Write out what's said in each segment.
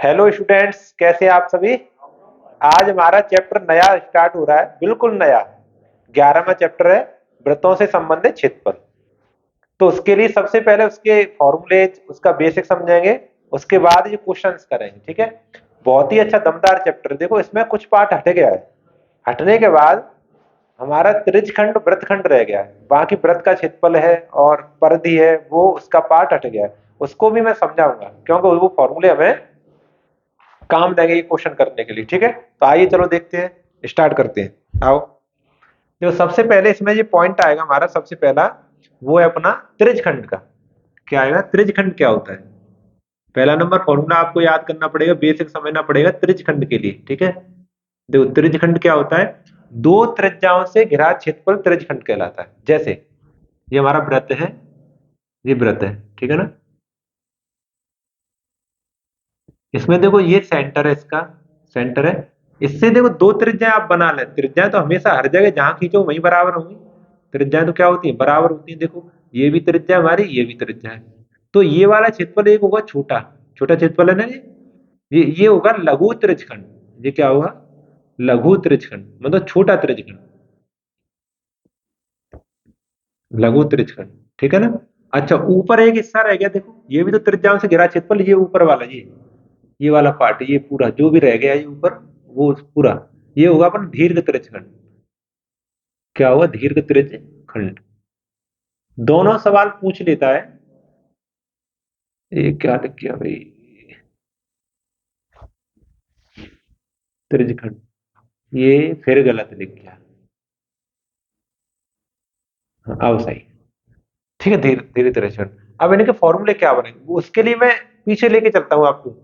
Hello students, कैसे आप सभी। आज हमारा चैप्टर नया स्टार्ट हो रहा है, बिल्कुल नया। 11वां चैप्टर है, वृत्तों से संबंधित क्षेत्रफल। तो उसके लिए सबसे पहले उसके फॉर्मूलेज, उसका बेसिक समझेंगे। उसके बाद ये क्वेश्चंस करेंगे, ठीक है। बहुत ही अच्छा दमदार चैप्टर। देखो, इसमें कुछ पार्ट हट गया है। हटने के बाद हमारा त्रिज्यखंड वृत्तखंड रह गया है। बाकी वृत्त का क्षेत्रफल है और परिधि है, वो उसका पार्ट हट गया है। उसको भी मैं समझाऊंगा, क्योंकि वो फॉर्मूले हमें काम देंगे ये क्वेश्चन करने के लिए, ठीक है। तो आइए चलो देखते हैं, स्टार्ट करते हैं, आओ। जो सबसे पहले इसमें ये पॉइंट आएगा हमारा, सबसे पहला वो है अपना त्रिज्यखंड का। क्या आएगा? त्रिज्यखंड क्या होता है। पहला नंबर फॉर्मूला आपको याद करना पड़ेगा, बेसिक समझना पड़ेगा त्रिज्यखंड के लिए, ठीक है। देखो, त्रिज्यखंड क्या होता है। दो त्रिज्याओं से घिरा क्षेत्रफल त्रिज्यखंड कहलाता है। जैसे ये हमारा वृत्त है, ये वृत्त है, ठीक है ना। इसमें देखो ये सेंटर है, इसका सेंटर है। इससे देखो दो त्रिज्याएं आप बना ले। त्रिज्याएं तो हमेशा हर जगह जहां खींचो वहीं बराबर होंगी। त्रिज्याएं तो क्या होती है, बराबर होती है। देखो, ये भी त्रिज्या हमारी, ये भी त्रिज्या है। तो ये वाला क्षेत्रफल एक होगा छोटा, छोटा क्षेत्रफल है ना ये होगा लघु त्रिज्यखंड। ये क्या होगा? लघु त्रिज्यखंड, मतलब छोटा त्रिज्यखंड, लघु त्रिज्यखंड, ठीक है ना। अच्छा, ऊपर एक हिस्सा रह गया, देखो ये भी तो त्रिज्याओं से घिरा क्षेत्रफल। ये ऊपर वाला, ये वाला पार्ट, ये पूरा जो भी रह गया ये ऊपर, वो पूरा, ये होगा अपन दीर्घ त्रिज्यखंड। क्या होगा? दीर्घ त्रिज्यखंड। दोनों सवाल पूछ लेता है। ये क्या लिख गया भाई? त्रिज्यखंड, ये फिर गलत लिख गया। हाँ, अब सही। ठीक है, धीरे धीरे त्रिज्यखंड। अब इनके फॉर्मूले क्या बनेंगे, उसके लिए मैं पीछे लेके चलता हूँ आपको।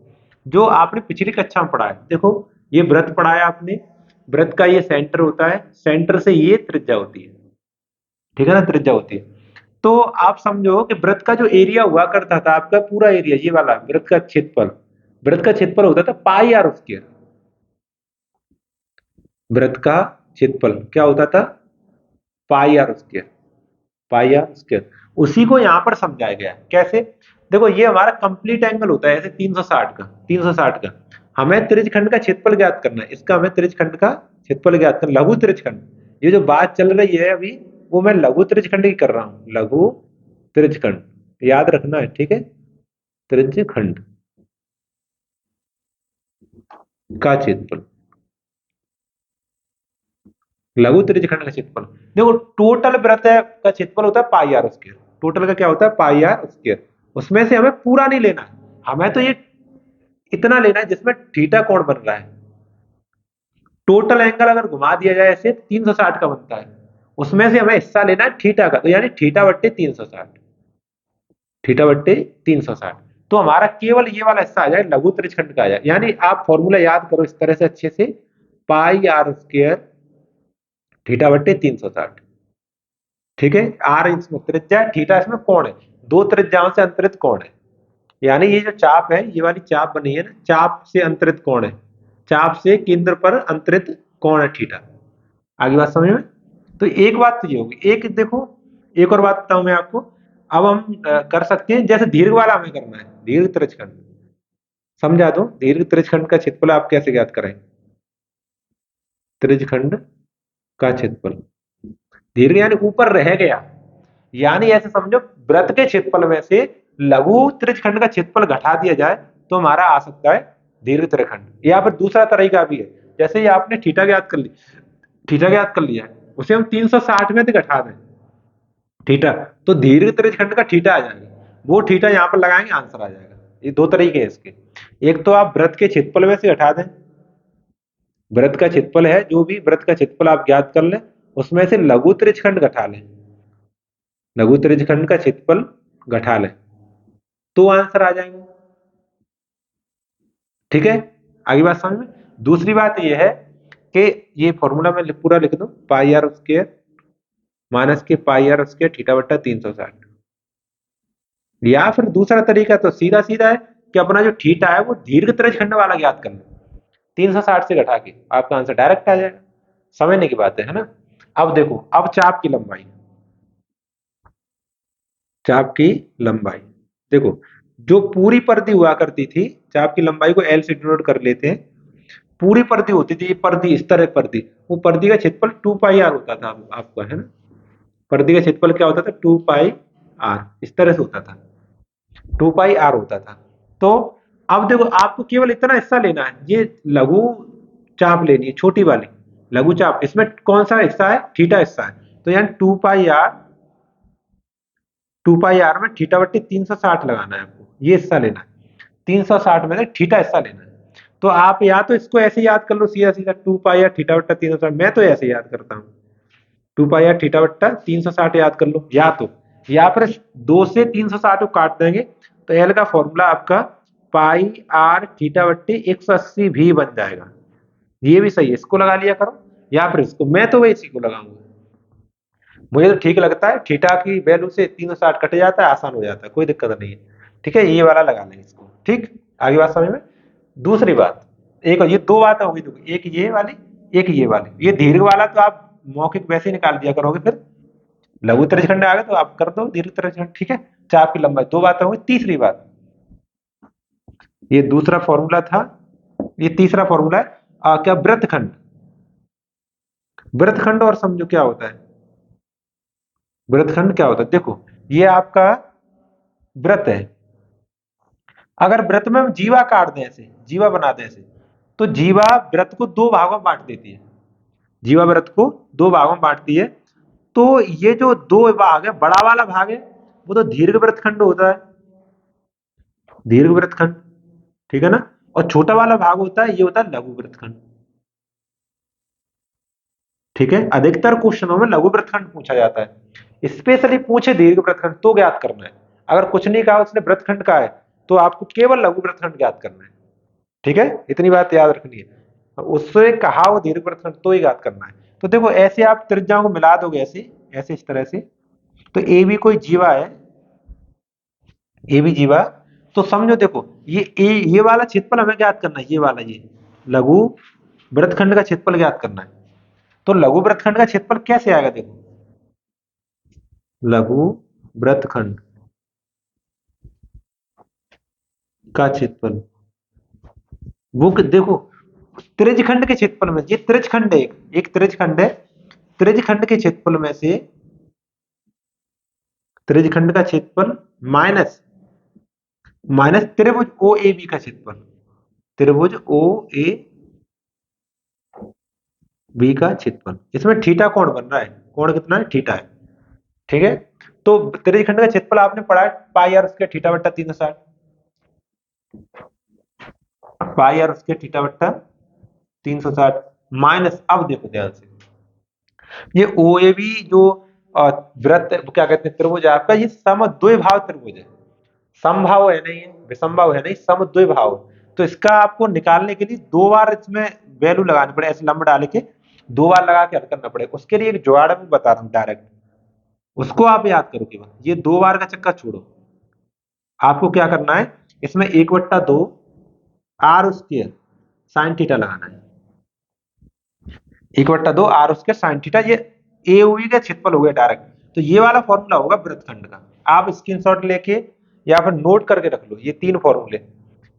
जो आपने पिछली कक्षा में पढ़ा है, देखो ये वृत्त पढ़ा है आपने। वृत्त का ये सेंटर होता है, सेंटर से ये त्रिज्या होती है, ठीक है ना, त्रिज्या होती है। तो आप समझो कि वृत्त का जो एरिया हुआ करता था, आपका पूरा एरिया, ये वाला वृत्त का क्षेत्रफल, वृत्त का क्षेत्रफल होता था पाई आर स्क्वायर। वृत्त का क्षेत्रफल क्या होता था? Pi R square, pi R square. उसी को यहां पर समझाया गया है। कैसे? देखो, ये हमारा कंप्लीट एंगल होता है, ऐसे 360 का, 360 का। हमें त्रिज्यखंड का क्षेत्रफल ज्ञात करना है। इसका हमें त्रिज्यखंड का क्षेत्रफल ज्ञात करना, लघु त्रिज्यखंड। ये जो बात चल रही है अभी, वो मैं लघु त्रिज्यखंड की कर रहा हूं, लघु त्रिज्यखंड। याद रखना है, ठीक है। त्रिज्यखंड का क्षेत्रफल, लघु त्रिज्यखंड का क्षेत्रफल। देखो, टोटल वृत्त का क्षेत्रफल होता है पाई आर स्क्वायर। टोटल का क्या होता है? पाई आर स्क्वायर। उसमें से हमें पूरा नहीं लेना है, हमें तो ये इतना लेना है जिसमें थीटा कोण बन रहा है। टोटल एंगल अगर घुमा दिया जाए ऐसे 360 का बनता है, उसमें से हमें हिस्सा लेना है थीटा का, तो यानी थीटा बट्टे 360, थीटा बट्टे 360। तो हमारा केवल ये वाला हिस्सा आ जाए, लघु त्रिज्यखंड का आ जाए। यानी आप फॉर्मूला याद करो इस तरह से अच्छे से, पाई आर स्क्वायर थीटा बट्टे 360, ठीक है। आर इसमें त्रिज्या है, थीटा इसमें कोण है। दो त्रिज्याओं से अंतरित कोण है। यानी ये जो चाप है, ये वाली चाप बनी है ना, चाप से अंतरित कोण है। चाप से केंद्र पर अंतरित कोण है थीटा। आगे बात समझ में? तो एक बात तो ये होगी। एक देखो, एक और बात बताऊं मैं आपको। अब हम कर सकते हैं, जैसे दीर्घ वाला हमें करना है, दीर्घ त्रिज्यखंड समझा दो। दीर्घ त्रिज्यखंड का क्षेत्रफल आप कैसे ज्ञात करें? त्रिज्यखंड का क्षेत्रफल, दीर्घ यानी ऊपर रह गया। यानी ऐसे समझो, वृत्त के क्षेत्रफल में से लघु त्रिज्यखंड का क्षेत्रफल घटा दिया जाए, तो हमारा आ सकता है दीर्घ त्रिज्यखंड। या फिर दूसरा तरीका भी है। जैसे ये आपने थीटा ज्ञात कर ली, थीटा ज्ञात कर लिया है, उसे हम 360 में से घटा दें थीटा, तो दीर्घ त्रिज्यखंड का थीटा आ जाएगा। वो थीटा यहाँ पर लगाएंगे, आंसर आ जाएगा। ये दो तरीके हैं इसके। एक तो आप वृत्त के क्षेत्रफल में से घटा दें, वृत्त का क्षेत्रफल है, जो भी वृत्त का क्षेत्रफल आप ज्ञात कर लें, उसमें से लघु त्रिज्यखंड घटा लें, लघु त्रिज्यखंड का क्षेत्रफल घटा लें, तो आंसर आ जाएगा, ठीक है। आगे बात समझ में? दूसरी बात यह है कि ये फॉर्मूला मैं पूरा लिख दूं, पाई आर स्क्वायर माइनस के पाई आर स्क्वायर थीटा बट्टा 360। या फिर दूसरा तरीका तो सीधा सीधा है कि अपना जो थीटा है वो दीर्घ त्रिज्यखंड वाला ज्ञात कर लो, 360 से घटा के आपका आंसर डायरेक्ट आ जाएगा। समझने की बात है ना। अब देखो, अब चाप की लंबाई, चाप की लंबाई देखो, जो पूरी परिधि हुआ करती थी, चाप की लंबाई को एल से डिनोट कर लेते हैं, पूरी परिधि होती थी, ये परिधि, इस तरह परिधि, वो परिधि का क्षेत्रफल 2 पाई आर होता था आपका, है ना। परिधि का क्षेत्रफल क्या होता था, 2 पाई आर, इस तरह से होता था, 2 पाई आर होता था। तो अब देखो, आपको केवल इतना हिस्सा लेना है, ये लघु चाप लेनी है, छोटी वाली लघु चाप, इसमें कौन सा हिस्सा है, थीटा हिस्सा है। तो यानी 2 पाई आर में थीटा बट्टी 360 लगाना है आपको, ये हिस्सा लेना है, 360 में से थीटा हिस्सा लेना है। तो आप या तो इसको ऐसे याद कर लो सीधा सीधा, 2 पाई आर थीटा बट्टा 360, मैं तो ऐसे याद करता हूँ, 2 पाई आर थीटा बट्टा 360 याद कर लो, या फिर 2 से 360 को काट देंगे, तो एल का फॉर्मूला आपका पाई आर थीटा बट्टी 180 भी बन जाएगा। ये भी सही है, इसको लगा लिया करो, या फिर इसको, मैं तो वही इसी को लगाऊंगा, मुझे तो ठीक लगता है, थीटा की वैल्यू से 360 कट जाता है, आसान हो जाता है, कोई दिक्कत नहीं है। ठीक है, ये वाला लगा लेंगे इसको, ठीक। आगे बात समझ में। दूसरी बात, एक ये दो बात होगी, एक ये वाली, एक ये वाली, ये दीर्घ वाला तो आप मौखिक वैसे ही निकाल दिया करोगे, फिर लघु त्रिज्यखंड आ गए तो आप कर दो दीर्घ त्रिज्यखंड, ठीक है। चाप की लंबाई, दो बातें होंगी। तीसरी बात, ये दूसरा फॉर्मूला था, ये तीसरा फॉर्मूला है, क्या, वृत्तखंड। वृत्तखंड और समझो क्या होता है, वृत्तखंड क्या होता है, देखो, ये आपका वृत्त है, अगर वृत्त में हम जीवा काट दें, ऐसे जीवा बना दें ऐसे, तो जीवा वृत्त को दो भागों में बांट देती है, जीवा वृत्त को दो भागों में बांटती है। तो ये जो दो भाग है, बड़ा वाला भाग है, वो तो दीर्घ वृत्तखंड होता है, दीर्घ वृत्तखंड, ठीक है ना। और छोटा वाला भाग होता है, ये होता है लघु वृत्तखंड, ठीक है। अधिकतर क्वेश्चनों में लघु वृत्तखंड पूछा जाता है, स्पेशली पूछे दीर्घ वृत्तखंड तो ज्ञात करना है। अगर कुछ नहीं कहा उसने वृत्तखंड का है, तो आपको केवल लघु वृत्तखंड ज्ञात करना है, ठीक है, इतनी बात याद रखनी है। उससे कहा वो दीर्घ वृत्तखंड तो ही याद करना है। तो देखो, ऐसे आप त्रिज्याओं को मिला दोगे, ऐसे ऐसे इस तरह से, तो ए भी कोई जीवा है, ए भी जीवा, तो समझो देखो, ये वाला क्षेत्रफल हमें ज्ञात करना है, ये वाला, ये लघु वृत्तखंड का क्षेत्रफल ज्ञात करना है। तो लघु वृत्तखंड का क्षेत्रफल कैसे आएगा, देखो, लघु वृत्तखंड का क्षेत्रफल, वो देखो, त्रिज्यखंड के क्षेत्रफल में, ये त्रिज्यखंड है, एक त्रिज्यखंड है, त्रिज्यखंड के क्षेत्रफल में से, त्रिज्यखंड का क्षेत्रफल माइनस, त्रिभुज ओ ए बी का क्षेत्रफल, त्रिभुज ओ ए बी का क्षेत्रफल, इसमें थीटा कोण बन रहा है, कोण कितना है, थीटा है, ठीक है। तो त्रिज्यखंड का क्षेत्रफल आपने पढ़ा है, पाई आर उसके थीटा बट्टा 360, पाई आर उसके थीटा बट्टा 360 माइनस, अब देखो ध्यान से, ये ओ ए बी जो वृत्त, क्या कहते हैं, त्रिभुज है आपका, ये समद्विभाव त्रिभुज है, समभाव है नहीं है, विषमभाव है नहीं, समद्विभाव। तो इसका आपको निकालने के लिए दो बार इसमें वैल्यू लगानी पड़े, ऐसे लंब डाल के दो बार लगा के हल करना पड़ेगा। उसके लिए एक जुगाड़ मैं बता रहा हूँ डायरेक्ट, उसको आप याद करो केवल, ये दो बार का चक्कर छोड़ो। आपको क्या करना है, इसमें 1/2 आर स्क्वायर साइन थीटा लगाना है, 1/2 आर स्क्वायर साइन थीटा, ये ए बी का क्षेत्रफल हो गया डायरेक्ट। तो ये वाला फॉर्मूला होगा वृत्तखंड का, आप स्क्रीनशॉट लेके या फिर नोट करके रख लो, ये तीन फॉर्मूले,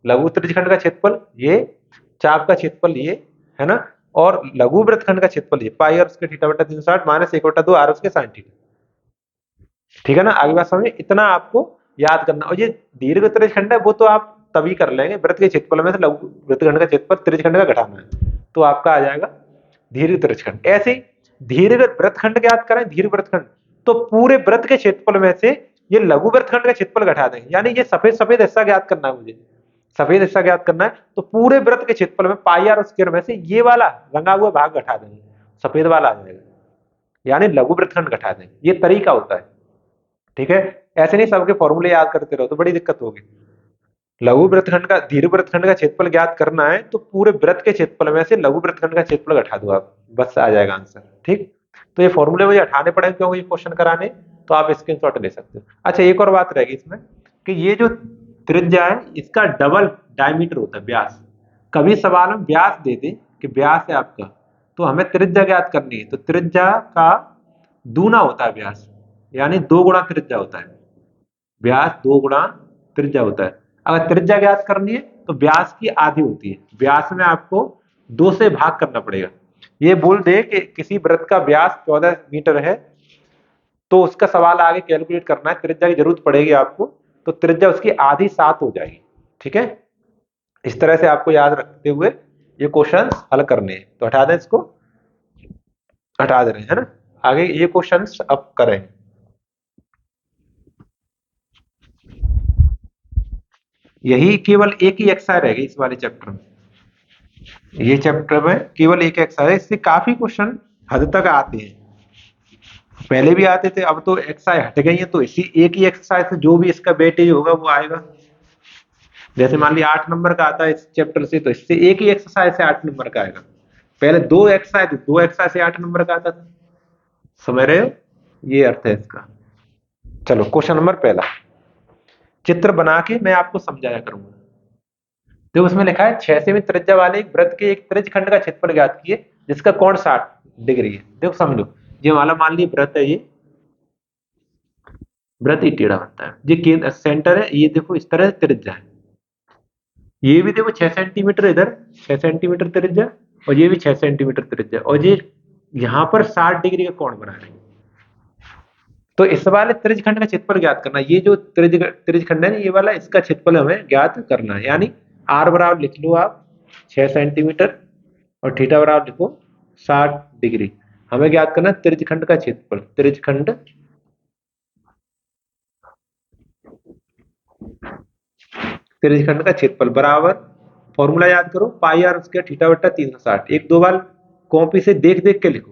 लघु त्रिज्यखंड का क्षेत्रफल ये, चाप का क्षेत्रफल ये, है ना, और लघु वृत्तखंड का क्षेत्रफल ये, पाई आर उसके थीटा बटा 360 माइनस 1/2 आर उसके साइन थीटा, ठीक है ना। आगे बात समझे, इतना आपको याद करना। और ये दीर्घ त्रिज्यखंड है, वो तो आप तभी कर लेंगे, वृत्त के क्षेत्रफल में से लघु वृत्तखंड का क्षेत्रफल त्रिज्यखंड का घटाना है, तो आपका आ जाएगा दीर्घ त्रिज्यखंड। ऐसे ही दीर्घ वृत्तखंड ज्ञात करें, दीर्घ वृत्तखंड, तो पूरे वृत्त के क्षेत्रफल में से ये लघु वृत्तखंड का क्षेत्रफल घटा देंगे, यानी ये सफेद सफेद हिस्सा ज्ञात करना है मुझे, सफेद हिस्सा ज्ञात करना है। तो पूरे वृत्त के क्षेत्रफल में पाई आर स्क्वायर में से ये वाला रंगा हुआ भाग घटा देंगे, सफेद वाला आ जाएगा, यानी लघु वृत्तखंड घटा देंगे। ये तरीका होता है, ठीक है। ऐसे नहीं सबके फॉर्मूले याद करते रहो तो बड़ी दिक्कत होगी। लघु वृत्तखंड का, दीर्घ वृत्तखंड का क्षेत्रफल ज्ञात करना है, तो पूरे वृत्त के क्षेत्रफल में से लघु वृत्तखंड का क्षेत्रफल घटा दो आप, बस आ जाएगा आंसर, ठीक। तो ये फॉर्मूले मुझे हटाने पड़ेंगे क्योंकि ये क्वेश्चन कराने, तो आप स्क्रीनशॉट ले सकते हो। अच्छा, एक और बात रहेगी इसमें, कि ये जो त्रिज्या है इसका डबल डायमीटर होता है, व्यास। कभी सवाल में व्यास दे दे कि व्यास है आपका, तो हमें त्रिज्या ज्ञात करनी है, तो त्रिज्या का दूना होता है व्यास, यानी 2 गुणा त्रिज्या होता है, व्यास 2 गुणा त्रिज्या होता है। अगर त्रिज्या ज्ञात करनी है तो व्यास की आधी होती है, व्यास में आपको 2 से भाग करना पड़ेगा। ये बोल दे कि किसी वृत्त का व्यास 14 मीटर है, तो उसका सवाल आगे कैलकुलेट करना है, त्रिज्या की जरूरत पड़ेगी आपको, तो त्रिज्या उसकी आधी 7 हो जाएगी। ठीक है, इस तरह से आपको याद रखते हुए ये क्वेश्चन हल करने हैं। तो हटा दें इसको, हटा दे रहे हैं, है ना। आगे ये क्वेश्चन अब करें। यही केवल एक ही एक्सरसाइज रहेगी इस वाले चैप्टर में, ये चैप्टर में केवल एक एक्सरसाइज, इससे काफी क्वेश्चन हद तक आते हैं। पहले भी आते थे, अब तो एक्सरसाइज हट गई है, तो इसी एक ही एक्सरसाइज से जो भी इसका वेटेज होगा वो आएगा। जैसे मान लिया 8 नंबर का आता है इस चैप्टर से, तो इससे एक ही एक्सरसाइज से 8 नंबर का आएगा। पहले दो एक्सरसाइज से 8 नंबर का आता था। समझ रहे हो, ये अर्थ है इसका। चलो क्वेश्चन नंबर पहला, चित्र बना के मैं आपको समझाया करूंगा। तो उसमें लिखा है 6 सेमी त्रिज्या वाले एक वृत्त के एक त्रिज्य खंड का क्षेत्रफल ज्ञात कीजिए जिसका कोण 60 डिग्री है। देखो समझो, ये वाला मान लीजिए वृत्त है, ये वृत्त ही टेढ़ा बनता है, ये केंद्र सेंटर है, ये देखो इस तरह से त्रिज्या है, ये भी देखो 6 सेंटीमीटर, इधर 6 सेंटीमीटर त्रिज्या, और ये भी 6 सेंटीमीटर त्रिज्या, और ये यहाँ पर 60 डिग्री का कोण बना रहे हैं। तो इस वाले त्रिज्य खंड का क्षेत्रफल ज्ञात करना, ये जो त्रिज्य खंड है ना, ये वाला, इसका क्षेत्रफल हमें ज्ञात करना है। यानी आर बराबर लिख लो आप 6 सेंटीमीटर, और थीटा बराबर लिखो 60 डिग्री। हमें ज्ञात करना है त्रिज्य खंड का क्षेत्रफल, त्रिज्य खंड का क्षेत्रफल बराबर, फॉर्मूला याद करो, पाई आर स्क्वायर थीटा बट्टा 360। एक दो बार कॉपी से देख देख के लिखो,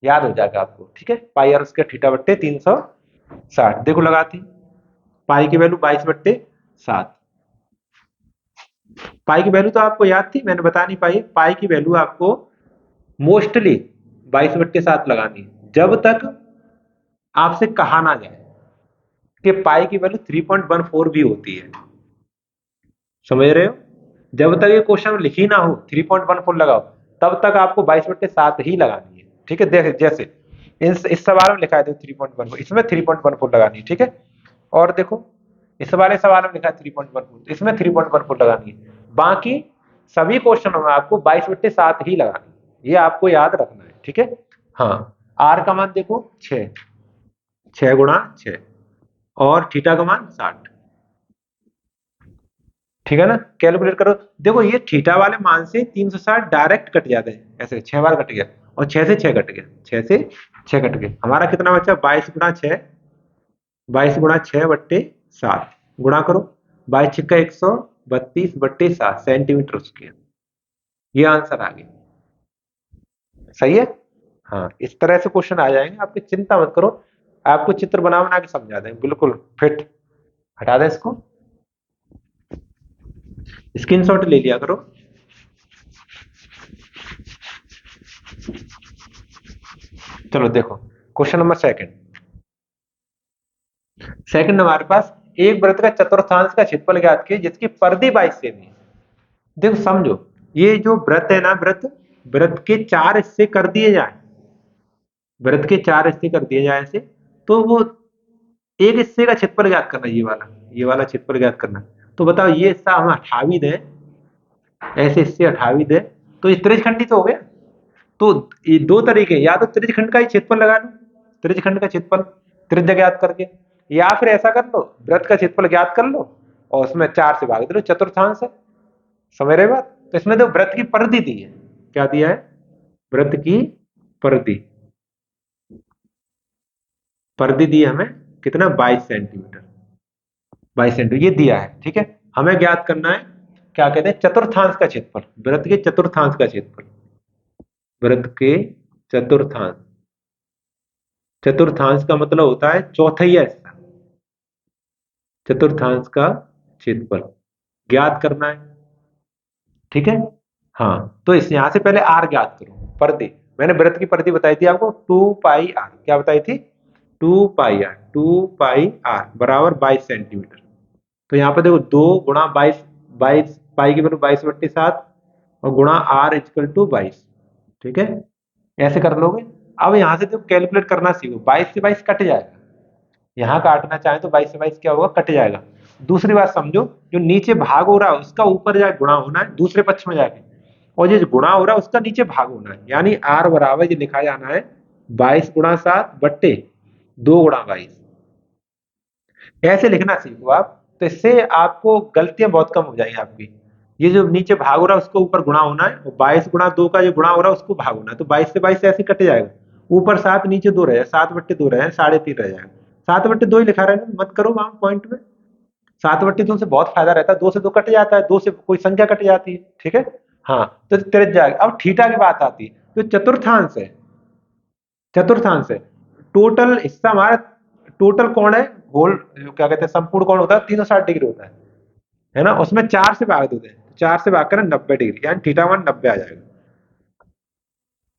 याद हो जाएगा आपको। ठीक है, पाई आर स्क्वायर थीटा बट्टे 360। देखो लगाती, पाई की वैल्यू 22/7। पाई की वैल्यू तो आपको याद थी, मैंने बता नहीं पाई। पाई की वैल्यू आपको मोस्टली 22/7 लगानी है, जब तक आपसे कहा ना जाए कि पाई की वैल्यू 3.14 भी होती है। समझ रहे हो, जब तक ये क्वेश्चन लिखी ना हो 3.14 लगाओ, तब तक आपको 22/7 ही लगानी है। ठीक है, देख जैसे इस सवाल में लिखा है 3.14, इसमें 3.14 लगानी है। ठीक है, और देखो इस वाले सवाल में लिखा है 3.14, इसमें 3.14 लगानी है। बाकी सभी क्वेश्चनों में आपको 22/7 ही लगानी है, ये आपको याद रखना है। ठीक है, हाँ, आर का मान देखो 6, 6 गुणा 6, और थीटा का मान 60। ठीक है ना, कैलकुलेट करो। देखो ये थीटा वाले मान से 360 डायरेक्ट कट जाते हैं, ऐसे 6 बार कट गया, और 6 से 6 कट गया, 6 से 6 कट गया। हमारा कितना बचा, 22 गुणा 6, 22 गुणा 6/7, गुणा करो, 22 × 132/7 सेंटीमीटर स्क्वायर। ये आंसर आ गया। सही है, हाँ, इस तरह से क्वेश्चन आ जाएंगे आपकी, चिंता मत करो, आपको चित्र बना बना के समझा देंगे बिल्कुल फिट। हटा दें इसको, स्क्रीनशॉट ले लिया करो। चलो देखो क्वेश्चन नंबर सेकंड, हमारे पास एक वृत्त का चतुर्थांश का क्षेत्रफल ज्ञात किए जिसकी परिधि 22 सेमी है। देखो समझो, ये जो वृत्त है ना, वृत्त के 4 हिस्से कर दिए जाए, वृत्त के 4 हिस्से कर दिए जाए ऐसे, तो वो एक हिस्से का क्षेत्रफल ज्ञात करना, ये वाला क्षेत्रफल ज्ञात करना। तो बताओ, ये हिस्सा हम हटा भी दें, ऐसे हिस्से हटा भी दें, तो ये त्रिज्यखंडी तो हो गया। तो ये दो तरीके, या तो त्रिज्यखंड का ही क्षेत्रफल लगा लो, त्रिज्यखंड का क्षेत्रफल त्रिज्या ज्ञात करके, या फिर ऐसा कर लो, वृत्त का क्षेत्रफल ज्ञात कर लो और उसमें 4 से भाग दे लो, चतुर्थांश है। समझ रहे बात। तो इसमें तो वृत्त की परिधि दी है, क्या दिया है, वृत्त की परिधि, परिधि दी है हमें कितना, 22 सेंटीमीटर, 22 सेंटीमीटर ये दिया है। ठीक है, हमें ज्ञात करना है, क्या कहते हैं, चतुर्थांश का क्षेत्रफल, वृत्त के चतुर्थांश का क्षेत्रफल, वृत्त के चतुर्थांश, चतुर्थांश का मतलब होता है चौथाई हिस्सा, चतुर्थांश का क्षेत्रफल ज्ञात करना है। ठीक है, हाँ, तो इस यहां से पहले आर ज्ञात करो, परिधि, मैंने वृत्त की परिधि बताई थी आपको 2πr, क्या बताई थी, 2πr बराबर 22 सेंटीमीटर। तो यहाँ पर देखो 2 × 22, 22 पाई की वैल्यू 22/7, और गुणा r = 22। ठीक है, ऐसे कर लोगे। अब यहां से देखो कैलकुलेट करना सीखो, 22 से 22 कट जाएगा, यहाँ काटना चाहे तो 22 से 22 क्या होगा, कट जाएगा, दूसरी बात समझो, जो नीचे भाग हो रहा है उसका ऊपर जाके गुणा होना है दूसरे पक्ष में जाके, और जो गुणा हो रहा है उसका नीचे भाग होना है, यानी आर बराबर ये लिखा जाना है 22 गुणा 7 बट्टे 2 गुणा 22। ऐसे लिखना सीखो आप, तो इससे आपको गलतियां बहुत कम हो जाएंगी आपकी। ये जो नीचे भाग हो रहा है उसको ऊपर गुणा होना है, और 22 गुणा 2 का जो गुणा हो रहा है उसको भाग होना है, तो 22 से ऐसे कट जाएगा, ऊपर 7 नीचे 2 रह जाए, 7/2 रह जाए, 3.5 रह जाएगा। 7/2 ही लिखा रहेगा, मत करो वहां पॉइंट में। 7/2 से बहुत फायदा रहता है, 2 से 2 कट जाता है, 2 से कोई संख्या कट जाती है, ठीक है। हाँ, तो त्रिज्या जाएगा। अब थीटा की बात आती है, जो चतुर्थांश है, चतुर्थांश है, टोटल हिस्सा हमारा, टोटल कोण है, होल जो क्या कहते हैं संपूर्ण कोण होता है 360 डिग्री होता है ना, उसमें 4 से भाग देते हैं, 4 से भाग करें 90 डिग्री, यानी थीटा मान 90 आ जाएगा।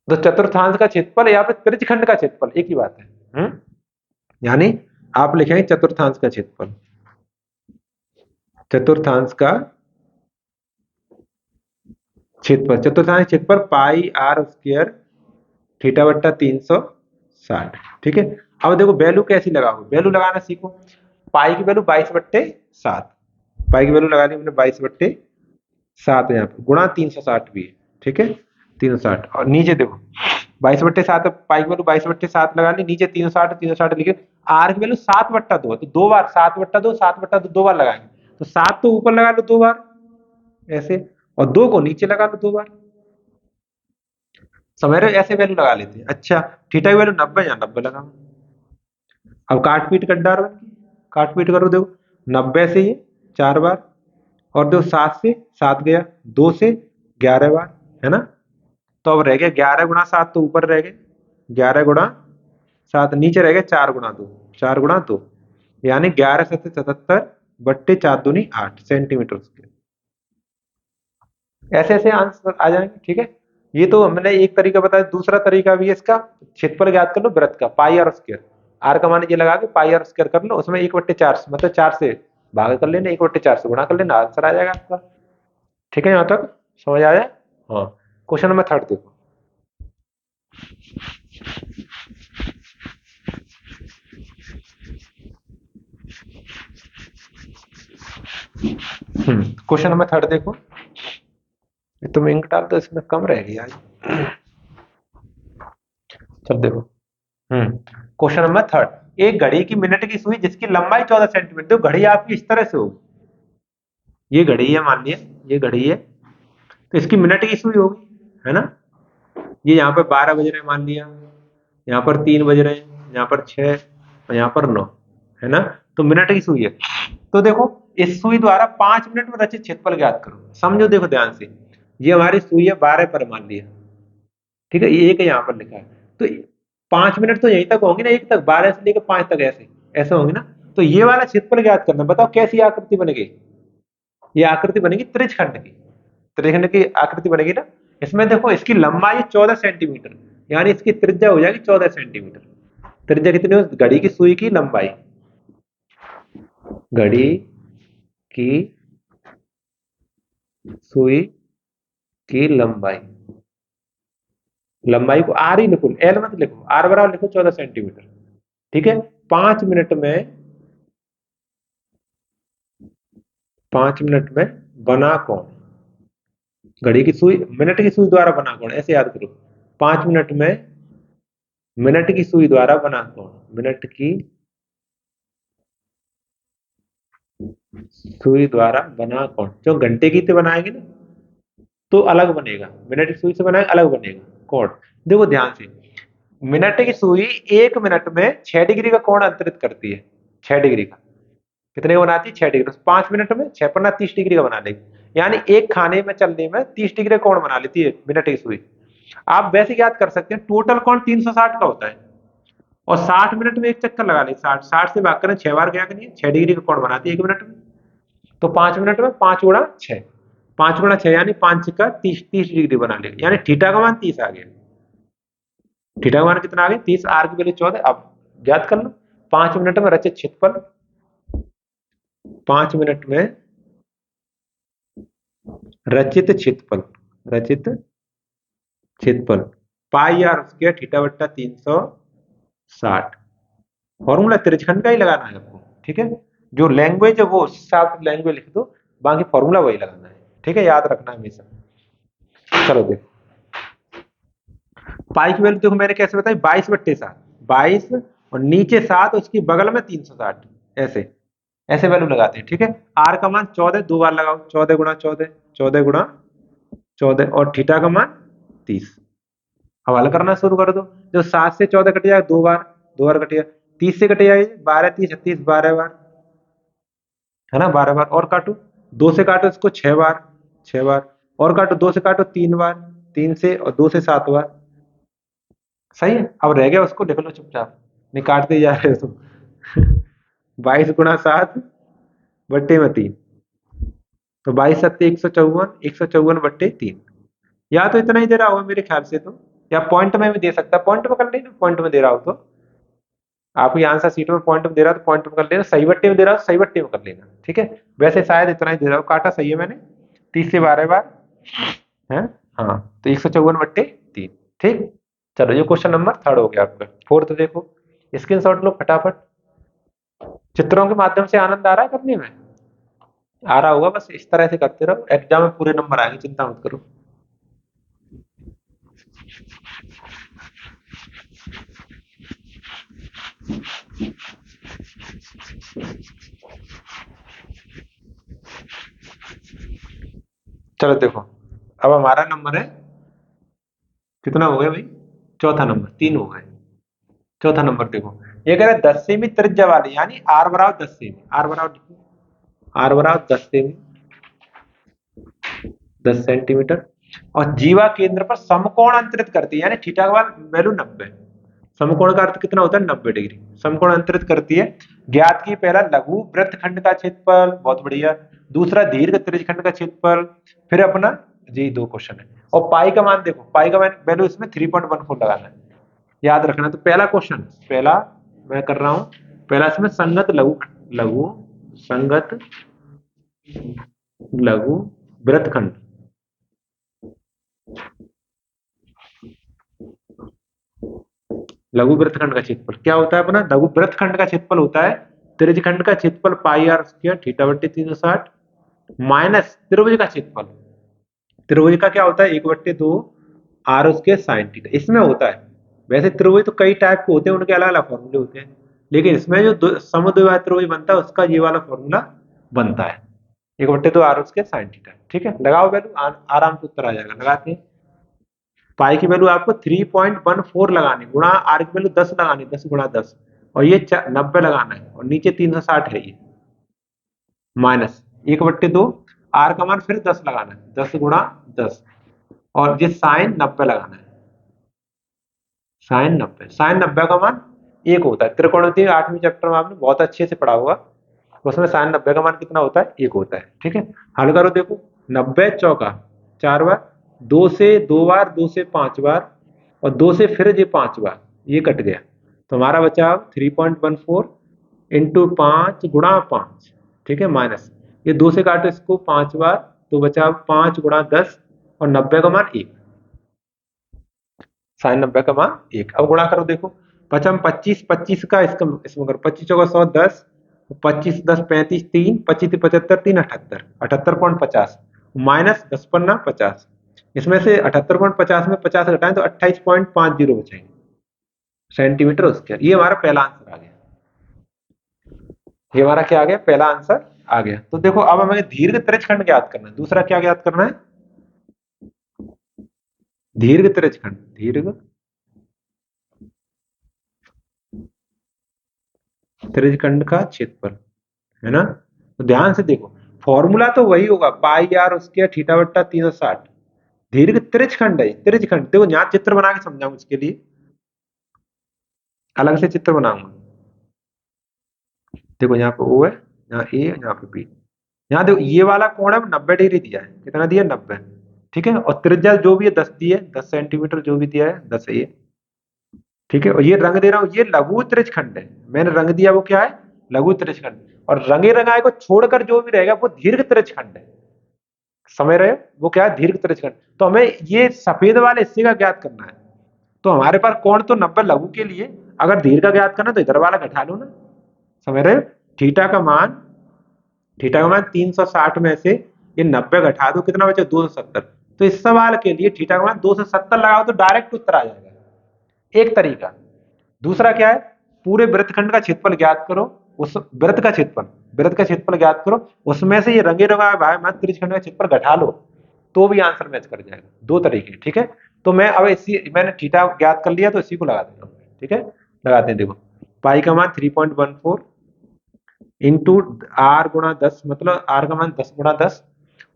तो चतुर्थांश का क्षेत्रफल या फिर त्रिज्यखंड का क्षेत्रफल एक ही बात है। यानी आप लिखेंगे चतुर्थांश का क्षेत्रफल, चतुर्थांश का क्षेत्रफल, चतुर्थांश क्षेत्रफल पाई आर स्क्वायर थीटा/360, ठीक है। अब देखो वैल्यू कैसी लगाओ, वैल्यू लगाना सीखो। पाई की वैल्यू 22/7, पाई की वैल्यू लगा ली हमने 22/7 है, यहाँ पे गुणा 360 भी है, ठीक है। 360, और नीचे देखो 22/7, पाई की वैल्यू 22/7 लगा ली, नीचे 360, 360 लिखे। आर की वैल्यू 7/2 तो 2 बार 7/2, 7/2 2 बार लगाएंगे, तो 7 तो ऊपर लगा लो 2 बार ऐसे, और 2 को नीचे लगा लो 2 बार, समझ रहे हो, ऐसे वैल्यू लगा लेते हैं। अच्छा, थीटा की वैल्यू 90, या 90 लगाओ। अब काट पीट कर डालो, काट पीट करो, देखो 90 से ये 4 बार, और देखो 7 से 7 गया, 2 से 11 बार, है ना। तो अब रह गया 11 गुणा 7, तो ऊपर रह गए 11 गुणा 7, नीचे रह गए 4 गुणा 2, 4 गुणा 2, यानी 11×77 = 4×2=8 सेंटीमीटर स्क्वायर। ऐसे ऐसे आंसर आ जाएंगे, ठीक है। ये तो हमने एक तरीका बताया, दूसरा तरीका भी है इसका, क्षेत्रफल ज्ञात कर लो वृत्त का, पाई आर स्क्वायर, आर का मान ये लगा के पाई आर स्क्वायर कर लो, उसमें 1/4 मतलब 4 से भाग कर लेना, 1/4 से गुणा कर लेना, आंसर आ जाएगा आपका। ठीक है, यहाँ तक समझ आ जाए। हाँ, क्वेश्चन नंबर 3 देखो। क्वेश्चन नंबर 3 देखो, तुम इंक डाल दो, इसमें कम रहेगी आज। चल देखो, क्वेश्चन नंबर 3, एक घड़ी की मिनट की सुई जिसकी लंबाई 14 सेंटीमीटर, तो घड़ी आपकी इस तरह से होगी, ये घड़ी है मान लिया, ये घड़ी है, तो इसकी मिनट की सुई होगी, है ना। ये यहाँ पर 12 बज रहे हैं मान लिया, यहाँ पर 3 बज रहे हैं, यहाँ पर 6, और यहाँ पर 9, है ना। तो मिनट की सुई है, तो देखो इस सुई द्वारा 5 मिनट में रचित क्षेत्रफल ज्ञात करो। समझो देखो ध्यान से, ये हमारी सुई है 12 पर मान लिया, ठीक है, ये एक यहाँ पर लिखा है, तो 5 मिनट तो यहीं तक होंगे ना, एक तक, 12 से लेकर 5 तक, ऐसे ऐसे होंगे ना। तो ये वाला क्षेत्रफल ज्ञात करना, बताओ कैसी आकृति बनेगी। ये आकृति बनेगी त्रिज्यखंड की, त्रिज्यखंड की आकृति बनेगी ना। इसमें देखो इसकी लंबाई 14 सेंटीमीटर, यानी इसकी त्रिज्या हो जाएगी 14 सेंटीमीटर। त्रिज्या कितनी हो, घड़ी की सुई की लंबाई, घड़ी की सुई की लंबाई, लंबाई को आर ही लिखो, एल मत लिखो, आर बराबर लिखो 14 सेंटीमीटर, ठीक है। 5 मिनट में, 5 मिनट में बना कौन, घड़ी की सुई मिनट की सुई द्वारा बना कौन, ऐसे याद करो। 5 मिनट में मिनट की सुई द्वारा बना कौन, मिनट की सुई द्वारा बना कौन, जो घंटे की तो बनाएंगे ना तो अलग बनेगा, मिनट की सुई से बनाएंगे अलग बनेगा कौन। देखो ध्यान से, मिनट की सुई 1 मिनट में 6 डिग्री का कोण अंतरित करती है, 6 डिग्री का, कितने का बनाती है, 6 डिग्री। 5 मिनट में 6×5 30 डिग्री का बना लेगी, यानी एक खाने में चलने में 30 डिग्री कोण बना लेती है मिनट की सुई। आप वैसे याद कर सकते हैं, टोटल कोण 360 का होता है, और 60 मिनट में एक चक्कर लगा ले, 60 60 से भाग करें 6 बार गया कि नहीं, 6 डिग्री का कोण बनाती है 1 मिनट में। तो 5 मिनट में 5×6, 5×6 यानी 5×6 30 डिग्री बना ले, यानी थीटा का मान 30 आ गया। थीटा का मान कितना आ गया 30, आर की वैल्यू 14। अब याद कर लो, 5 मिनट में रचित क्षेत्रफल, 5 मिनट में रचित क्षेत्रफल, रचित क्षेत्रफल पाई आर स्क्वायर थीटा/360, फॉर्मूला त्रिज्यखंड का ही लगाना है आपको, ठीक है। जो लैंग्वेज है वो उस हिसाब से लैंग्वेज लिख दो, बाकी फॉर्मूला वही लगाना है। ठीक है, याद रखना हमेशा। चलो देखो, पाई की वैल्यू देखो मैंने कैसे बताई, 22/7, 22 और नीचे 7, उसकी बगल में 360, ऐसे ऐसे वैल्यू लगाते हैं। ठीक है, आर का मान 14, दो बार लगाओ, 14 × 14, 14 × 14 और थीटा का मान 30। अब हल करना शुरू कर दो। जो 7 से 14 कट जाएगा दो बार, दो बार कटेगा। 30 से कट जाएगा 12, 30, 36, 12 बार, है ना, 12 बार। और काटो, 2 से काटो इसको 6 बार, 6 बार। और काटो, 2 से काटो 3 बार, 3 से, और 2 से 7 बार। सही है, अब रह गया उसको लिख लो चुपचाप, नहीं काटते ही जा रहे हो तुम 22 × 7/3, तो 22 × 7 154, 154/3। या तो इतना ही दे रहा होगा मेरे ख्याल से तो, या पॉइंट में भी दे सकता है, पॉइंट में कर लेना, पॉइंट में दे रहा हो तो आपको ये आंसर सीट में पॉइंट में दे रहा हो तो पॉइंट में कर लेना, सही बट्टे में दे रहा हो सही बट्टे में कर लेना। ठीक है, वैसे शायद इतना ही दे रहा हो, काटा सही है मैंने, 30 से 12 बार है। हाँ, तो 154/3। ठीक, चलो ये क्वेश्चन नंबर 3 हो गया आपका। 4th देखो, स्क्रीनशॉट लो फटाफट। चित्रों के माध्यम से आनंद आ रहा है करने में, आ रहा होगा, बस इस तरह से करते रहो, एग्जाम में पूरे नंबर आएंगे, चिंता मत करो। चलो देखो, अब हमारा नंबर है, कितना हो गया भाई, चौथा नंबर, 3 हो गए। चौथा नंबर देखो, ये कह रहा है 10 सेमी त्रिज्या वाली, यानी आर बराबर 10 सेमी, आर बराबर, आर बराबर 10 सेमी, 10 सेंटीमीटर, और जीवा केंद्र पर समकोण अंतरित करती है, यानी थीटा का वैल्यू 90। समकोण का अर्थ कितना होता है, 90 डिग्री। समकोण अंतरित करती है। ज्ञात की, पहला लघु वृत्तखंड का क्षेत्रफल, बहुत बढ़िया। दूसरा दीर्घ त्रिज्यखंड का क्षेत्रफल। फिर अपना, जी 2 क्वेश्चन है। और पाई का मान देखो, पाई का वैल्यू इसमें 3.14 लगाना है, याद रखना। तो पहला क्वेश्चन, पहला मैं कर रहा हूं, पहला इसमें संगत लघु, लघु संगत लघु वृत्तखंड, लघु वृत्तखंड का क्षेत्रफल क्या होता है अपना, लघु वृत्तखंड का क्षेत्रफल होता है त्रिज्यखंड का क्षेत्रफल पाई आर स्क्वायर थीटा/360 माइनस त्रिभुज का क्षेत्रफल। त्रिभुज का क्या होता है, 1/2 आर स्क्वायर साइन थीटा, इसमें होता है। वैसे त्रिभुज तो कई टाइप के होते हैं, उनके अलग अलग फॉर्मूले होते हैं, लेकिन इसमें जो समद्विबाहु त्रिभुज बनता है उसका ये वाला फॉर्मूला बनता है, 1/2 आर स्क्वायर साइन थीटा। ठीक है, लगाओ वैल्यू, आराम से उत्तर आ जाएगा। लगाते हैं, पाई की वैल्यू आपको 3.14 लगानी, गुणा आर की वैल्यू 10 लगानी, 10 × 10, और ये 90 लगाना है, और नीचे 360 है ये, माइनस 1/2 आर का मान फिर 10 लगाना है, 10 × 10, और ये साइन 90 लगाना है, साइन 90, साइन 90 का मान 1 होता है। त्रिकोणमिति 8वीं चैप्टर में आपने बहुत अच्छे से पढ़ा होगा, उसमें साइन 90 का मान कितना होता है, 1 होता है। ठीक है, हल करो देखो, 90 चौका 4 बार, 2 से 2 बार, 2 से 5 बार, और 2 से फिर ये 5 बार, ये कट गया, तो हमारा बचा 3.14 इंटू 5 × 5। ठीक है, माइनस, ये 2 से काटो इसको 5 बार, तो बचा 5 × 10, और 90 का मान 1, साइन 90 का मान 1। अब गुणा करो देखो, पचम 25, 25 का इसका इसमें करो, 25 चौका 100, 10, 25 10 35, 3 25 75, 3 78, 78.50 माइनस 10 × 50, इसमें से 78.50 में 50 घटाएं तो 28.50 बचेंगे सेंटीमीटर स्क्वायर। ये हमारा पहला आंसर आ गया, ये हमारा क्या आ गया, पहला आंसर आ गया। तो देखो, अब हमें दीर्घ त्रिज्यखंड ज्ञात करना है। दूसरा क्या ज्ञात करना है, दीर्घ त्रिज्यखंड, दीर्घ त्रिज्यखंड का क्षेत्रफल, है ना। तो ध्यान से देखो, फॉर्मूला तो वही होगा, पाई आर स्क्वायर थीटा/360। दीर्घ त्रिज्यखंड है, त्रिज्यखंड देखो, यहाँ चित्र बना के समझाऊंगा, इसके लिए अलग से चित्र बनाऊंगा। देखो यहाँ पे ओ है, यहाँ ए, यहाँ पे बी। यहाँ देखो, ये वाला कोण है 90 डिग्री दिया है, कितना दिया, 90। ठीक है, और त्रिज्या जो भी है 10 दी है, 10 सेंटीमीटर जो भी दिया है 10 है ये। ठीक है, और ये रंग दे रहा हूं, ये लघु त्रिज्यखंड है, मैंने रंग दिया वो क्या है, लघु त्रिज्यखंड। और रंगे रंगाए को छोड़कर जो भी रहेगा वो दीर्घ त्रिज्यखंड है, समझ रहे हो, वो क्या है, दीर्घ त्रिज्यखंड। तो हमें ये सफेद वाले हिस्से का ज्ञात करना है। तो हमारे पास कोण तो 90 लघु के लिए, अगर दीर्घ का ज्ञात करना तो इधर वाला घटा लो ना, समझ रहे हो। थीटा का मान 360 में से ये 90 घटा दो, कितना बचे 270। तो इस सवाल के लिए थीटा का मान 270 लगाओ तो डायरेक्ट उत्तर आ जाएगा, एक तरीका। दूसरा क्या है, पूरे वृत्तखंड का क्षेत्रफल ज्ञात करो, उस वृत्त का क्षेत्रफल ज्ञात करो, उसमें से ये रंगे रंगा भाग त्रिज्यखंड का क्षेत्रफल घटा लो, तो भी आंसर मैच कर जाएगा। दो तरीके, ठीक है। तो मैं अब मैंने थीटा ज्ञात कर लिया तो इसी को लगा देता हूँ, ठीक है। लगाते हैं, देखो पाई का मान 3.14 इंटू आर गुणा 10, मतलब आर का मान 10 गुणा 10,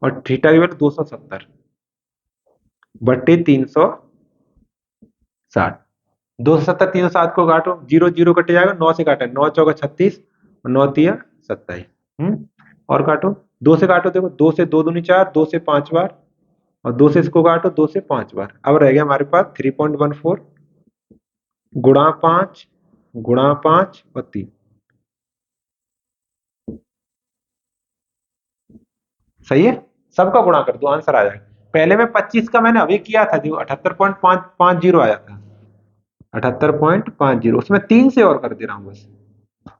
और थीटा की वैल्यू 270 बट्टे 360। 270 360 को काटो, जीरो जीरो कट जाएगा, 9 से काटा, 9 चौका 36 और 9 तिया 27। और काटो, 2 से काटो, देखो 2 से 2 दूनी 4, 2 से 5 बार, और 2 से इसको काटो, 2 से 5 बार। अब रह गया हमारे पास 3.14 गुणा 5 गुणा 5 और 3। सही है, सबका गुणा कर दो, आंसर आ जाएगा। पहले में 25 का मैंने अभी किया था, जो 78.550 आया था, 78.50, उसमें 3 से और कर दे रहा हूँ बस।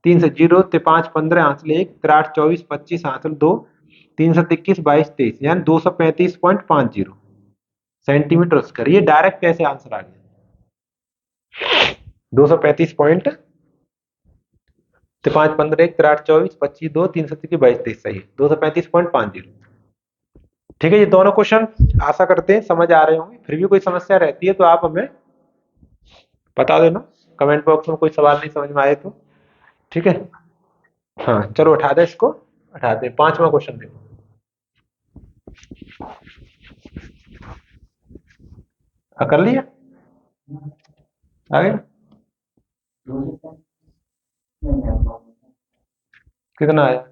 3 से 0 ते 5 15 हासिल 1 3 8 24 25 हासिल 2 3 7 21 22 23, यानी 235.50 सेंटीमीटर स्क्वायर। ये डायरेक्ट कैसे आंसर आ गया, 235 तो 5 15 1 3 8 24 25 2 3 7 21 22 23, सही है 235.50। ठीक है, ये दोनों क्वेश्चन आशा करते हैं समझ आ रहे होंगे। फिर भी कोई समस्या रहती है तो आप हमें बता देना कमेंट बॉक्स में, कोई सवाल नहीं समझ में आए तो, ठीक है। हाँ चलो उठा दे इसको, उठा दे, 5वां क्वेश्चन देखो। कर लिया, आगे कितना आया,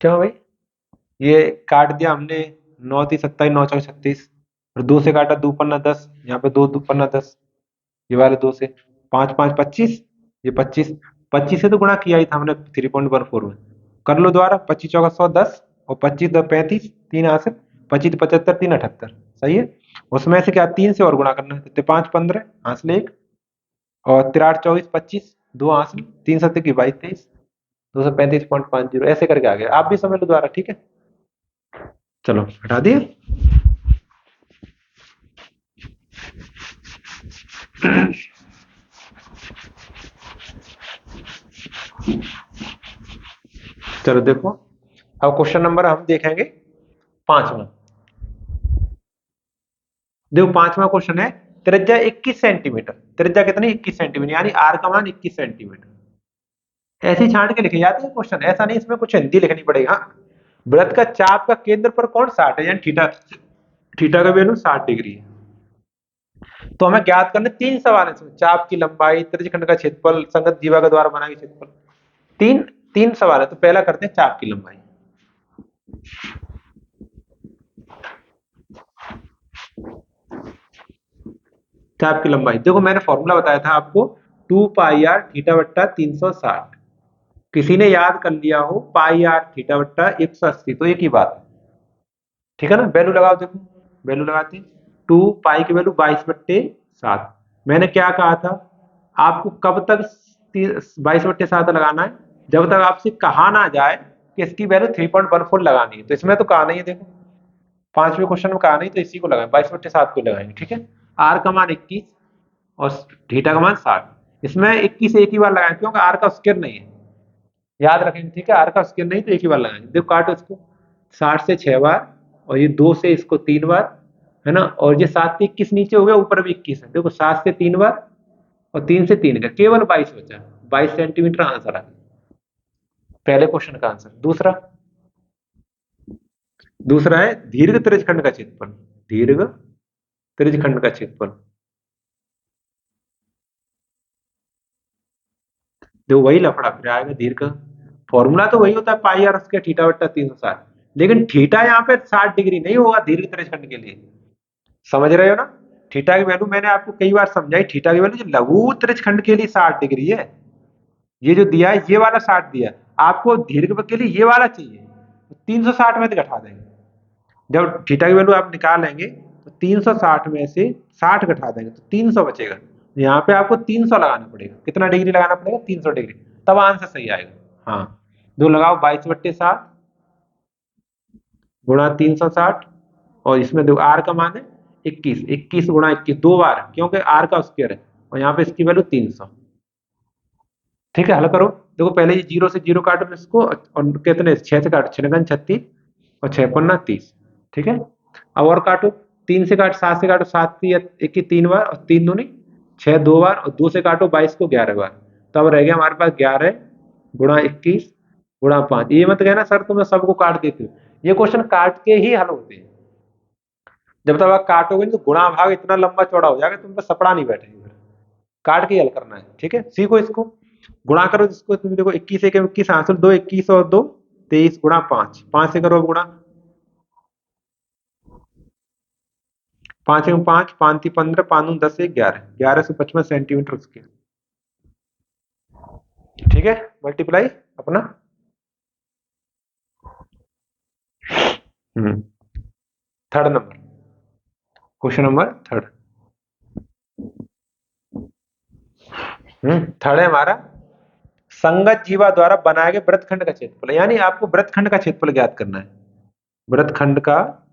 क्यों भाई, ये काट दिया हमने, 9 3 27 9 4 36, और 2 से काटा, 2 पन्ना 10, यहाँ पे 2 2 पन्ना 10, ये वाले 2 से 5 5 25, ये 25, 25 से तो गुणा किया ही था हमने 3.14 में। कर लो दोबारा, 25 चौका 100 10, और 25 2 35, 3 हासिल, 25 75 3 78, सही है। उसमें से क्या 3 से और गुणा करना है, तो 5 15 हासिल 1, और 3 8 24 25, 2 हासिल, 3 7 की 22 23, 235.50, ऐसे करके आ गया। आप भी समझ लो दोबारा, ठीक है। चलो हटा दिए। चलो देखो, अब क्वेश्चन नंबर हम देखेंगे 5वां। देखो 5वां क्वेश्चन है, त्रिज्या 21 सेंटीमीटर, त्रिज्या कितनी 21 सेंटीमीटर, यानी आर का मान 21 सेंटीमीटर। ऐसे ही छांट के लिखे जाते हैं क्वेश्चन, ऐसा नहीं इसमें कुछ हिंदी लिखनी पड़ेगा। वृत्त का चाप का केंद्र पर कोण 60 है, यानी थीटा, थीटा का वैल्यू 60 डिग्री है। तो हमें ज्ञात करने 3 सवाल है इसमें, चाप की लंबाई, त्रिज्यखंड का क्षेत्रफल, संगत जीवा के द्वारा बना गया क्षेत्रफल। तीन तीन सवाल है, तो पहला करते हैं चाप की लंबाई। चाप की लंबाई देखो, मैंने फॉर्मूला बताया था आपको, 2 पाई आर थीटा बट्टा 360। किसी ने याद कर लिया हो पाई आर थीटा बट्टा 180, तो एक ही बात है, ठीक है ना। वैल्यू लगाओ, देखो वैल्यू लगाते हैं, 2 पाई की वैल्यू 22/7। मैंने क्या कहा था आपको, कब तक 22/7 लगाना है, जब तक आपसे कहा ना जाए कि इसकी वैल्यू 3.14 लगानी है। तो इसमें तो कहा नहीं है, देखो 5वें क्वेश्चन में कहा नहीं, तो इसी को लगाएं, 22/7 को लगाएंगे, ठीक है। आर का मान 21 और थीटा का मान 60। इसमें 21 एक ही बार लगाएंगे, क्योंकि आर का स्क्वायर नहीं है, याद रखेंगे, ठीक है। आर का स्क्वायर नहीं तो एक ही बार लगाएंगे। देखो काटो इसको, 60 से 6 बार, और ये 2 से इसको 3 बार, है ना। और ये 7 से 21 नीचे हो गया, ऊपर भी 21 है। देखो 7 से 3 बार और 3 से 3 का केवल 22 बचा, 22 सेंटीमीटर आंसर आ गया, पहले क्वेश्चन का आंसर। दूसरा, दूसरा है दीर्घ त्रिज्यखंड का क्षेत्रफल, दीर्घ त्रिज्यखंड का क्षेत्रफल। देखो वही लफड़ा फिर आएगा, दीर्घ फॉर्मूला तो वही होता है, पाई आर स्क्वायर थीटा बट्टा 360, लेकिन थीटा यहाँ पे 60 डिग्री नहीं होगा दीर्घ त्रिज्यखंड के लिए, समझ रहे हो ना। थीटा की वैल्यू मैंने आपको कई बार समझाई, थीटा की वैल्यू लघु त्रिज्यखंड के लिए 60 डिग्री है। ये जो दिया है ये वाला 60 दिया, आपको दीर्घ के लिए ये वाला चाहिए, तो 360 में घटा देंगे। जब थीटा की वैल्यू आप निकालेंगे तो 360 में से 60 घटा देंगे तो 300 बचेगा। यहाँ पे आपको 300 लगाना पड़ेगा, कितना डिग्री लगाना पड़ेगा, 300 डिग्री। तब आंसर सही आएगा। हाँ, दो लगाओ, 22/7 गुणा 360, और इसमें देखो आर का मान है 21, 21 गुणा 21 दो बार, क्योंकि आर का स्क्वायर है और यहाँ पे इसकी वैल्यू 300। ठीक है, हल करो। देखो पहले ये 0 से 0 काटो इसको, और कितने 6 से काटो, 6 36 और 6 × 5 = 30। ठीक है, अब और काटो, 3 से काट, 7 से काटो, 7 की 21 3 बार, और 3 दूनी 6 दो बार, और 2 से काटो 22 को 11 बार। तो अब रह गया हमारे पास 11 गुणा 21 गुणा 5। ये मत कहना सर तुम सबको काट देते हो, ये क्वेश्चन काट के ही हल होते हैं। जब तक आप काटोगे नहीं तो गुणा भाग इतना लंबा चौड़ा हो जाएगा, तुम पे सपड़ा नहीं बैठेगा। काट के ही हल करना है। ठीक है, सीखो इसको, गुणा करो इसको। तुम देखो 21 एक 21 हासिल, 2 21 और 2 23 गुणा 5, 5 से करो गुणा, 5 एक 5, 5 3 15, 5 दूनी 10 एक 11, 1155 सेंटीमीटर स्क्वायर। ठीक है, मल्टीप्लाई अपना। Third number, question number third. Third है हमारा, संगत जीवा द्वारा बनाए गए वृत्तखंड का क्षेत्रफल, यानी आपको वृत्तखंड का क्षेत्रफल ज्ञात करना है। वृत्तखंड का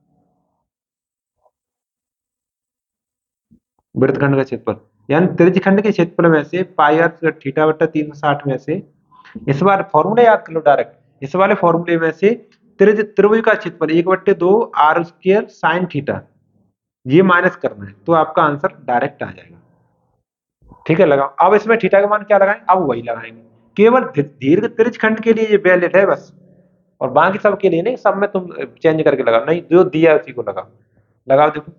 क्षेत्रफल यानी त्रिज्यखंड के क्षेत्रफल में से पाई आर थीटा बटा 360 में से, इस बार फॉर्मूले याद कर लो डायरेक्ट, इस वाले फॉर्मूले में से त्रिभुज का क्षेत्रफल 1/2 आर स्क्वायर साइन थीटा, ये माइनस करना है, तो आपका आंसर डायरेक्ट आ जाएगा। ठीक है, लगाओ। अब इसमें थीटा का मान क्या लगाएंगे, अब वही लगाएंगे, केवल दीर्घ त्रिज्यखंड के लिए ये वैलिड है बस, और बाकी सब के लिए नहीं, सब में तुम चेंज करके लगाओ, नहीं जो दिया है उसी को लगाओ। लगाओ, देखो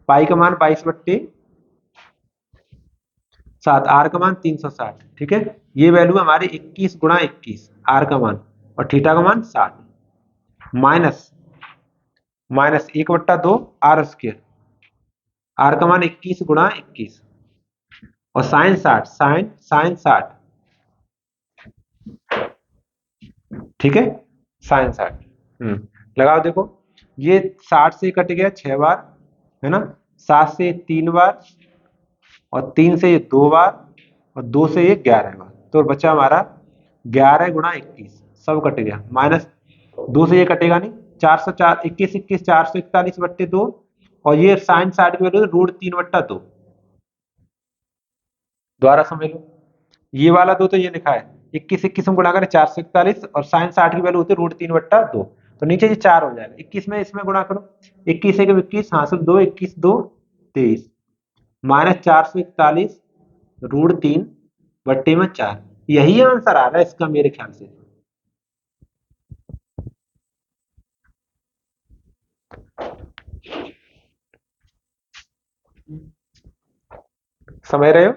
पाई का मान 22/7, आर का मान 360। ठीक है, ये वैल्यू हमारी 21 गुणा 21 आर का मान, और थीटा का मान 60, minus minus 1/2 R square, R का मान 21 गुणा 21, और साइन 60, साइन 60। ठीक है, साइन 60। लगाओ, देखो ये 60 से कट गया 6 बार, है ना, 7 से 3 बार, और 3 से ये 2 बार, और 2 से ये 11 बार, तो बचा हमारा 11 गुणा 21, सब कट गया, माइनस 2 से ये कटेगा नहीं, 404 21 21 441/2, और ये साइन 60 की वैल्यू √3/2, दोबारा समझ लो, ये वाला दो तो ये लिखा है 21 21 में गुणा करें 441, और साइन 60 की वैल्यू होती है √3/2, तो नीचे ये 4 हो जाएगा, 21 में इसमें गुणा करो, 21 एक 21 हासिल 2 21 2 23, माइनस 441 √3/4, यही आंसर आ रहा है इसका मेरे ख्याल से। समझ रहे हो,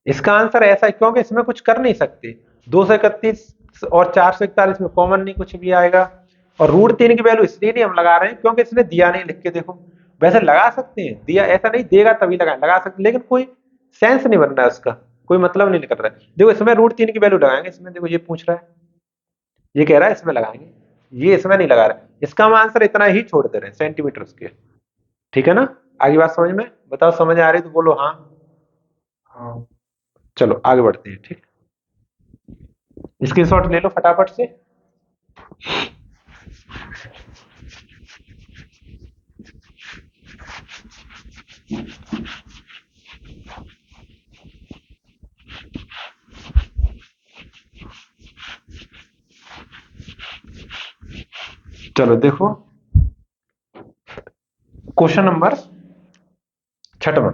इसका आंसर ऐसा है क्योंकि इसमें कुछ कर नहीं सकते, 231 और 441 में कॉमन नहीं कुछ भी आएगा, और √3 की वैल्यू इसलिए नहीं हम लगा रहे हैं क्योंकि इसने दिया नहीं लिख के, देखो वैसे लगा सकते हैं, दिया ऐसा नहीं देगा तभी लगा सकते, लेकिन कोई सेंस नहीं बन रहा है उसका, कोई मतलब नहीं निकल रहा है। देखो इसमें √3 की वैल्यू लगाएंगे, इसमें देखो ये पूछ रहा है, ये कह रहा है इसमें लगाएंगे, ये इसमें नहीं लगा रहा है, इसका हम आंसर इतना ही छोड़ दे रहे हैं, सेंटीमीटर स्क्वायर। ठीक है ना, आगे बात समझ में, बताओ समझ आ रही तो बोलो हाँ। हाँ, चलो आगे बढ़ते हैं। ठीक, स्क्रीनशॉट ले लो फटाफट से। चलो देखो क्वेश्चन नंबर छठवें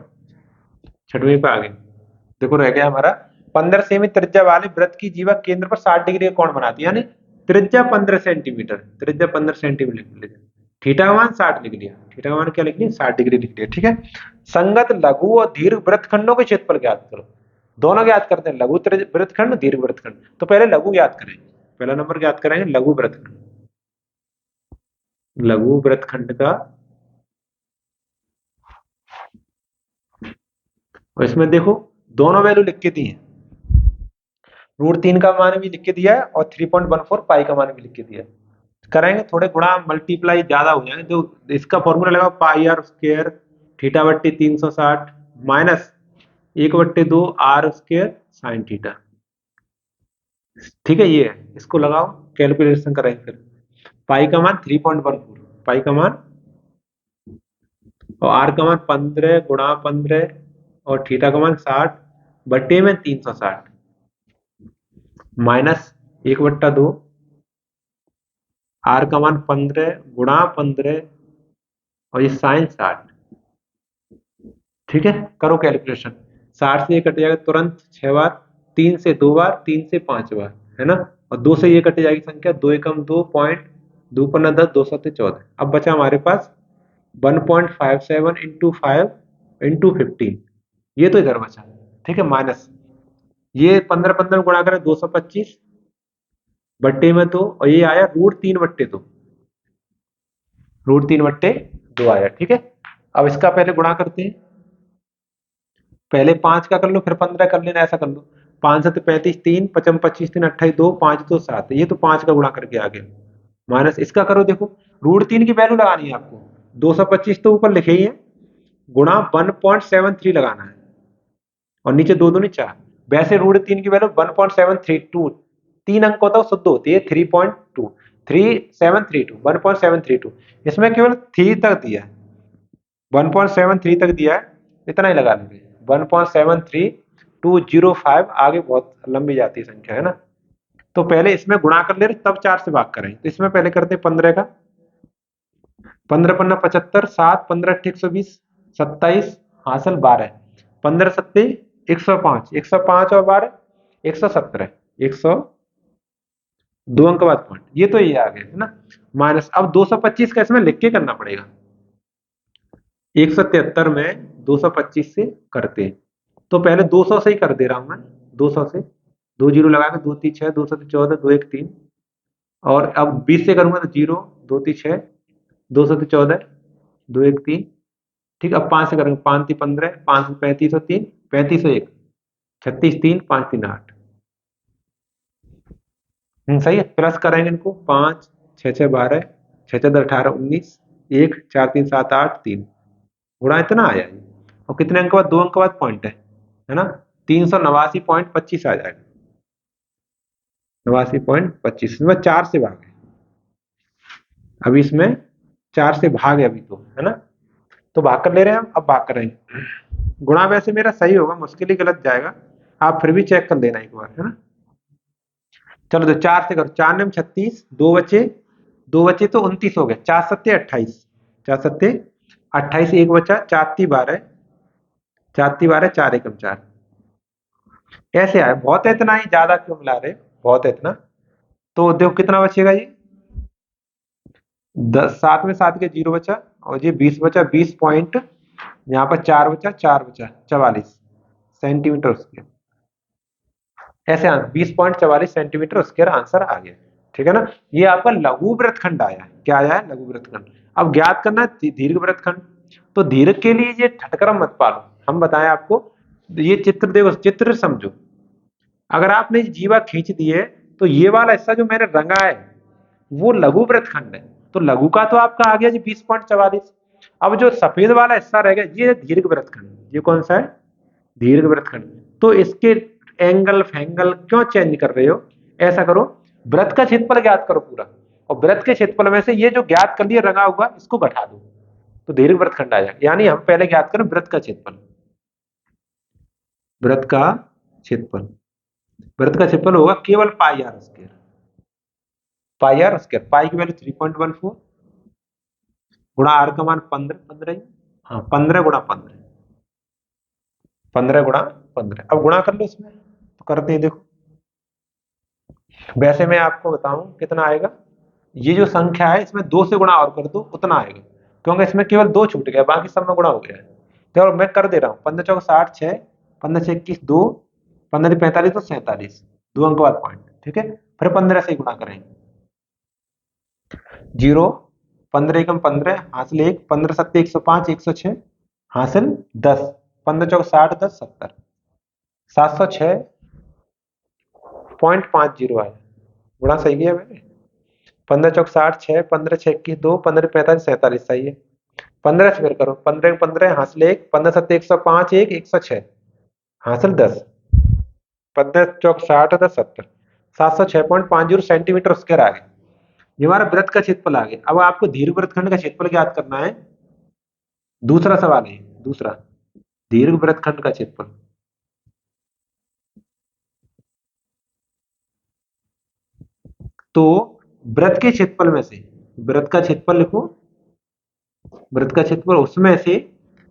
पे आ गए। देखो रह गया हमारा 15 सेमी त्रिज्या वाले वृत्त की जीवा केंद्र पर 60 डिग्री का कोण बनाती है, यानी त्रिज्या 15 सेंटीमीटर, त्रिज्या 15 सेंटीमीटर लिख लिया, थीटा का मान 60 लिख लिया, थीटा का मान क्या लिख लिया 60 डिग्री लिख लिया। ठीक है, संगत लघु और दीर्घ वृत्तखंडों के क्षेत्रफल ज्ञात करो, दोनों ज्ञात करते हैं, लघु वृत्तखंड दीर्घ वृत्तखंड, तो पहले लघु ज्ञात करेंगे, पहला नंबर ज्ञात करेंगे लघु वृत्तखंड, लघु वृत्तखंड का, और इसमें देखो दोनों वैल्यू लिख के दी है, √3 का मान भी लिख के दिया है और 3.14 पाई का मान भी लिख के दिया है। करेंगे थोड़े गुणा मल्टीप्लाई ज्यादा हो जाएंगे, जो इसका फॉर्मूला लगा पाई आर स्क्वायर थीटा बट्टी 360 minus 1/2 R square sine theta. ठीक है, ये है, इसको लगाओ, कैलकुलेशन करेंगे फिर। पाई का मान 3.14, पाई का मान, और आर का मान 15 × 15 और थीटा का मान 60/360 माइनस 1/2 आर का मान 15 × 15 और ये साइन 60। ठीक है, करो कैलकुलेशन। 60 से ये कट जाएगा तुरंत 6 बार, 3 से 2 बार, 3 से 5 बार, है ना, और 2 से ये कट जाएगी संख्या, 2 एकम 2 पॉइंट, 2 पन्ना 10, 2 सत्ते 14। अब बचा हमारे पास 1.57 इंटू 5 इंटू 15, ये तो इधर बचा। ठीक है, माइनस ये 15 गुणा करें 225 बट्टे में 2, और ये आया √3/2, √3/2 आया। ठीक है, अब इसका पहले गुणा करते हैं, पहले 5 का कर लो फिर 15 कर लेना, ऐसा कर लो। 5 7 35, 3 55 25 3 28 2 5 2 7, ये तो 5 का गुणा करके आ गया। माइनस इसका करो, देखो √3 की वैल्यू लगानी है आपको, 225 तो ऊपर लिखे ही है, गुणा 1.73 लगाना है, और नीचे 2 दूनी 4। वैसे √3 की वैल्यू 1.732, 3 अंक होता है, शुद्ध होती है 3.2, 3732, 1.732। इसमें केवल 3 तक दिया है, 1.73 तक दिया है, इतना ही लगा लेंगे। 1.73205, आगे बहुत लंबी जाती है संख्या, है ना। तो पहले इसमें गुणा कर ले रहे, तब 4 से भाग करें, तो इसमें पहले करते हैं 15 का, 15 पन्ना 75, 7 15 120, 27 हासिल 12, 15 सत्ते 105, 105 और 12 117, 100, 2 अंक बाद पॉइंट, ये तो ये आ गया, है ना। माइनस अब 225 का इसमें लिख के करना पड़ेगा, 173 में 225 से करते हैं, तो पहले 200 से ही कर दे रहा हूं मैं, 200 से, 2 जीरो लगा के, 2 3 6, 2 7 14, 2 1 3, और अब 20 से करूंगा तो 0 2 3 6, 2 7 14, 2 1 3। ठीक, अब 5 से करेंगे, 5 3 15, 5 35 और 3 35 और 1 36, 3 5 3 8। सही है, प्लस करेंगे इनको, 5 6 6 12, 6 6 18 19, 1 4 3 7 8 3, गुणा इतना आया ये, और कितने अंक बाद, 2 अंक बाद पॉइंट है ना, 389.25 आ जाएगा, 89.25 में 4 से भागे, अभी इसमें 4 से भागे अभी, तो है ना, तो भाग कर ले रहे हैं हम, अब भाग करेंगे। गुणा वैसे मेरा सही होगा, मुश्किल ही गलत जाएगा, आप फिर भी चेक कर लेना एक बार, है ना। चलो तो 4 से करो, 4 9 36, 2 बचे, 2 बचे तो 29 हो गए, 4 सत्ते 28, 4 सत्ते 28, 1 बचा, 4 ती 12, 4 ती 12, 4 एकम 4, ऐसे आए। बहुत है इतना ही, ज्यादा क्यों मिला रहे, बहुत है इतना। तो देखो कितना बचेगा ये, 10, 7 में 7 के 0 बचा, और ये 20 बचा, 20 पॉइंट, यहाँ पर 4 बचा, 4 बचा 44 सेंटीमीटर स्क्वायर, ऐसे 20.44 सेंटीमीटर स्क्वायर आंसर आ गया। ठीक है ना, ये आपका लघु वृत्तखंड आया है, क्या आया है, लघु वृत्तखंड। अब ज्ञात करना है दीर्घ वृत्तखंड, तो दीर्घ के लिए ये ठटकरम मत पालो, हम बताएं आपको, ये चित्र देखो, चित्र समझो। अगर आपने जीवा खींच दी है, तो ये वाला हिस्सा जो मैंने रंगा है वो लघु वृत्तखंड है, तो लघु का तो आपका आ गया जी 20.44। अब जो सफेद वाला हिस्सा रहेगा ये दीर्घ वृत्तखंड, ये कौन सा है, दीर्घ वृत्तखंड। तो इसके एंगल फैंगल क्यों चेंज कर रहे हो, ऐसा करो, वृत्त का क्षेत्रफल ज्ञात करो पूरा, और वृत्त के क्षेत्रफल में से ये जो ज्ञात कर लिया रंगा हुआ इसको घटा दो, तो दीर्घ वृत्तखंड आ जाएगा। यानी हम पहले ज्ञात करें वृत्त का क्षेत्रफल, वृत्त का क्षेत्रफल, वृत्त का क्षेत्रफल होगा केवल pi R square, pi R square, pi की वैल्यू 3.14 गुणा आर का मान 15, 15 हाँ 15 गुणा 15, 15 गुणा 15। अब गुणा कर लो इसमें, तो करते हैं देखो, वैसे मैं आपको बताऊं कितना आएगा, ये जो संख्या है इसमें 2 से गुणा और कर दो उतना आएगा, क्योंकि इसमें केवल 2 छूट गया, बाकी सब में गुणा हो गया है। तो मैं कर दे रहा हूँ, 15 चौक 60 6, 15 से 21 2, 15 45 तो 47, 2 अंक बाद पॉइंट। ठीक है, फिर 15 से गुणा करेंगे, 0 15 एकम 15 हासिल 1, 15 सत्ते 105, 106 हासिल 10, 15 चौक 60 10 70, 706.50 आया, गुणा सही किया मैंने, 15 चौक 60 6, 15 6 21 2, 15 45 47 सही है। 15 से फिर करो, 15 15 हासिल 1, 15 सत्ते 105 1, 106 हासिल 10, 15 चौक 60, 10 70, 706.50 सेंटीमीटर स्क्वायर आ गए। ये हमारा वृत्त का क्षेत्रफल आ गया। अब आपको दीर्घ वृत्तखंड का क्षेत्रफल ज्ञात करना है। दूसरा सवाल है, दूसरा दीर्घ वृत्तखंड का क्षेत्रफल। तो वृत्त के क्षेत्रफल में से, वृत्त का क्षेत्रफल लिखो, वृत्त का क्षेत्रफल, उसमें से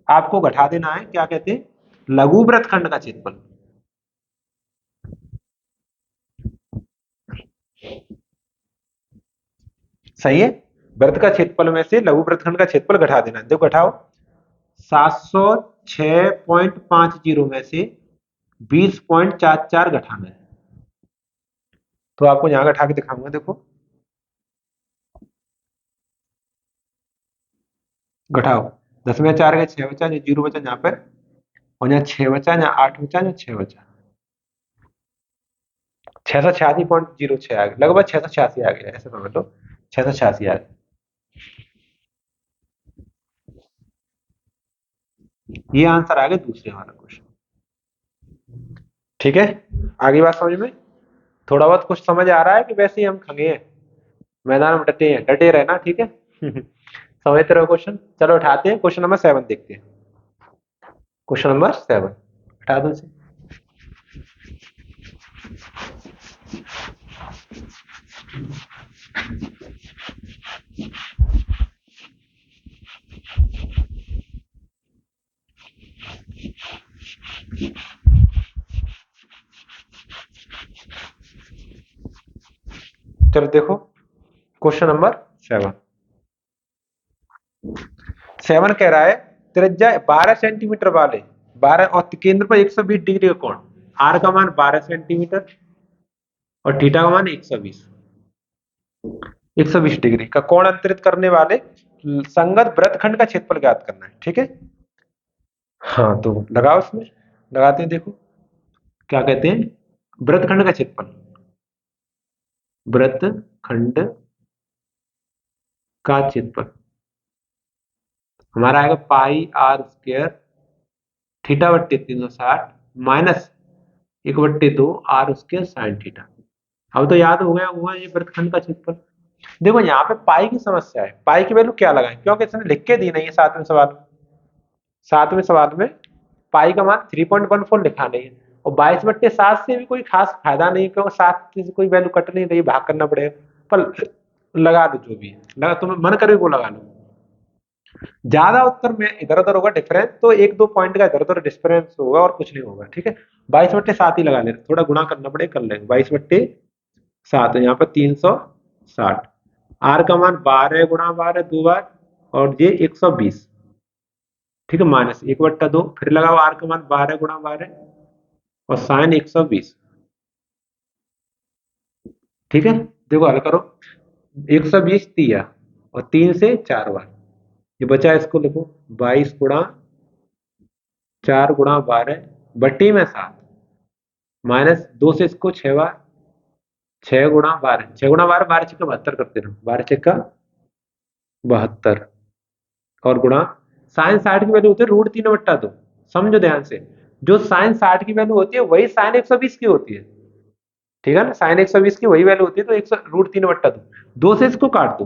आपको घटा देना है, क्या कहते हैं, लघु वृत्तखंड का क्षेत्रफल। सही है। वृत्त का क्षेत्रफल में से लघु वृत्तखंड का क्षेत्रफल घटा देना है। देखो घटाओ, 706.50 में से 20.44 घटाना है। तो आपको यहां घटा के दिखाऊंगा, देखो घटाओ। 10 में 4 गए, 6 बचा, जो 0 बचा यहाँ पर, और यहाँ 6 बचा, यहाँ 8 बचा, यहाँ 6 बचा, 686.06 आ गया, लगभग 686 आ गया, ऐसे समझ लो 686 आ गया। ये आंसर आ गया दूसरे वाला क्वेश्चन। ठीक है, आगे बात समझ में, थोड़ा बहुत कुछ समझ आ रहा है कि वैसे ही हम खंगे हैं, मैदान में डटे हैं, डटे रहना, ठीक है। समझते रहो क्वेश्चन। चलो उठाते हैं क्वेश्चन नंबर 7, देखते हैं क्वेश्चन नंबर 7। उठा दो इसे। चलो देखो क्वेश्चन नंबर 7। 7 कह रहा है, त्रिज्या 12 सेंटीमीटर वाले 12 और केंद्र पर 120 डिग्री का कोण, आर का मान 12 सेंटीमीटर और थीटा का मान 120 डिग्री का कोण अंतरित करने वाले संगत वृत्तखंड का क्षेत्रफल ज्ञात करना है। ठीक है, हाँ तो लगाओ इसमें, लगाते हैं, देखो क्या कहते हैं, वृत्तखंड का क्षेत्रफल, वृत्तखंड का क्षेत्रफल हमारा आएगा पाई आर स्क्वायर थीटा बट्टे 360 minus 1/2 R square sine theta. अब तो याद हो गया हुआ ये वृत्तखंड का क्षेत्रफल। देखो यहाँ पे पाई की समस्या है, पाई की वैल्यू क्या लगाएं, क्योंकि इसने लिख के दी नहीं है 7वें सवाल में। 7वें सवाल में पाई का मान 3.14 लिखा नहीं है, और 22/7 से भी कोई खास फायदा नहीं, क्योंकि 7 से कोई वैल्यू कट नहीं रही, भाग करना पड़ेगा। पर लगा लो, जो भी है लगा, तुम मन करे वो लगा लो। ज्यादा उत्तर में इधर उधर होगा डिफरेंस, तो 1-2 पॉइंट का इधर उधर डिफरेंस होगा और कुछ नहीं होगा। ठीक है, 22/7 ही लगा लेना, थोड़ा गुणा करना पड़े कर लेंगे। 22/7, यहाँ पर 360, आर का मान 12 × 12 2 बार, और ये 120। ठीक है, माइनस 1/2, फिर लगाओ आर का मान 12 × 12 और साइन 120। ठीक है, देखो हल करो, 120 दिया और 3 से 4 बार, ये बचा, इसको लिखो 22 × 4 × 12 बट्टी में 7 माइनस 2 से इसको 6 बार, 6 × 12, 6 × 12, 12×6 = 72 करते रहो, 12×6 = 72, और गुणा साइन 60 की वैल्यू होती है √3/2। समझो ध्यान से, जो साइन 60 की वैल्यू होती है वही साइन 120 की होती है। ठीक है ना, साइन 120 की वही वैल्यू होती है, तो 100 √3/2, 2 से इसको काट दो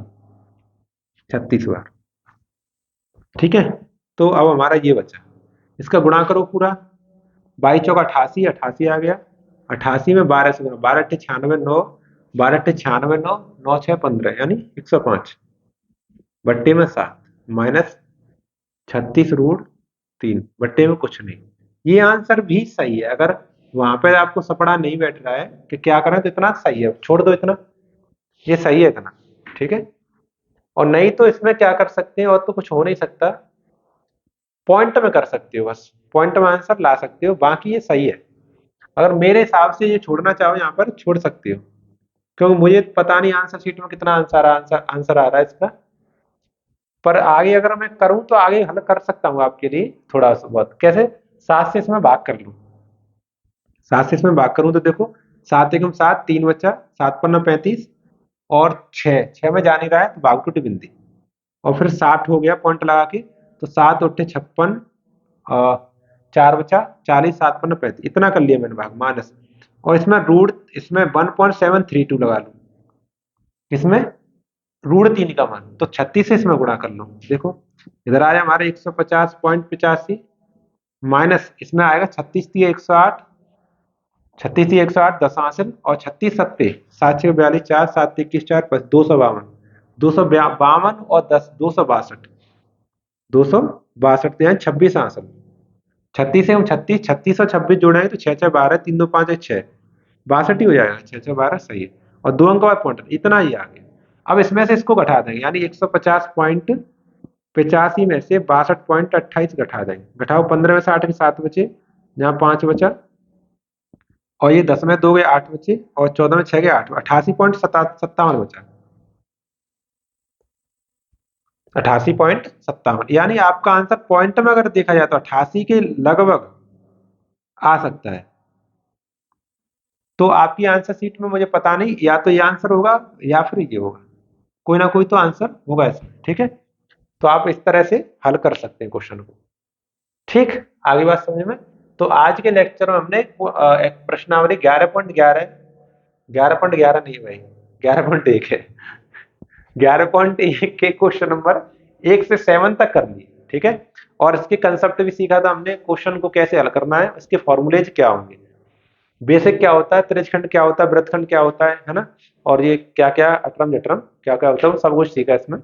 36 बार। ठीक है, तो अब हमारा ये बचा, इसका गुणा करो पूरा, 22×4 = 88, 88 आ गया, 88 में 12 से गुणा, 12×8 = 96, 9, 12×8 = 96, 9, 9×6 = 15, यानी 105 बट्टे में 7 माइनस 36√3 बट्टे में कुछ नहीं। ये आंसर भी सही है, अगर वहां पर आपको सपड़ा नहीं बैठ रहा है कि क्या करें, तो इतना सही है, छोड़ दो इतना, ये सही है इतना। ठीक है, और नहीं तो इसमें क्या कर सकते हैं, और तो कुछ हो नहीं सकता, पॉइंट में कर सकते हो, बस पॉइंट में आंसर ला सकते हो, बाकी ये सही है। अगर मेरे हिसाब से ये छोड़ना चाहो यहाँ पर छोड़ सकते हो, क्योंकि मुझे पता नहीं आंसर शीट में कितना आंसर आ रहा है इसका, पर आगे अगर मैं करूं तो आगे हल कर सकता हूँ आपके लिए थोड़ा सा बहुत। कैसे, 7 से इसमें भाग कर लूं, 7 से इसमें भाग करूं तो देखो, 7×1 = 7, 3 बचा, 7×5 = 35, और 6 में जा नहीं रहा है तो भाग टूटी बिंदी, और फिर 60 हो गया पॉइंट लगा के, तो 7×8 = 56, 4 बचा 40, 7 पन्ना 35, इतना कर लिया मैंने भाग माइनस। और इसमें रूट, इसमें 1.732 लगा लूं, इसमें √3 का मान, तो 36 से इसमें गुणा कर लो। देखो इधर आया हमारे 150.85 माइनस इसमें आएगा 36 थी 108, 36 थी 108 10 हासिल, और 36 सत्ते 7 6 42 4 7 21 4 252, 252 और 10 262, 262 यानी 26 हासिल। 36 एवं 36, 36 और 26 जोड़ेंगे तो 6 6 12 3 2 5 6, 62 ही हो जाएगा, 6 6 12 सही है। और 2 अंक बाद पॉइंटर, इतना ही आ गया। अब इसमें से इसको घटा देंगे, यानी 150.85 में से 62.28 घटा देंगे। घटाओ 15 में से 8 के 7 बचे, यहाँ 5 बचा, और ये 10 में 2 गए 8 बचे, और 14 में 6 गए 8, 88.57 बचा, 88.57, यानी आपका आंसर पॉइंट में अगर देखा जाए तो 88 के लगभग आ सकता है। तो आपकी आंसर शीट में मुझे पता नहीं, या तो ये आंसर होगा या फिर ये होगा, कोई ना कोई तो आंसर होगा इसमें, ठीक है। तो आप इस तरह से हल कर सकते हैं क्वेश्चन को, ठीक। आगे बात समझ में। तो आज के लेक्चर में हमने एक प्रश्नावली 11.11, 11.11 नहीं भाई, 11.1 है, 11.1 के क्वेश्चन नंबर 1 से 7 तक कर लिए, ठीक है। और इसके कंसेप्ट भी सीखा था हमने, क्वेश्चन को कैसे हल करना है, इसके फॉर्मूलेज क्या होंगे, बेसिक क्या होता है, त्रिज्यखंड क्या होता है, वृत्तखंड क्या होता है ना, और ये क्या क्या अटरम जटरम क्या क्या होता है, वो सब कुछ सीखा इसमें।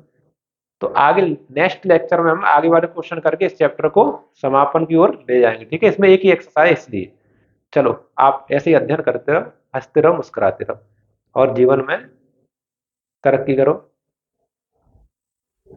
तो आगे नेक्स्ट लेक्चर में हम आगे वाले क्वेश्चन करके इस चैप्टर को समापन की ओर ले जाएंगे, ठीक है। इसमें एक ही एक्सरसाइज इसलिए, चलो आप ऐसे ही अध्ययन करते रहो, हंसते रहो, मुस्कुराते रहो, और जीवन में तरक्की करो।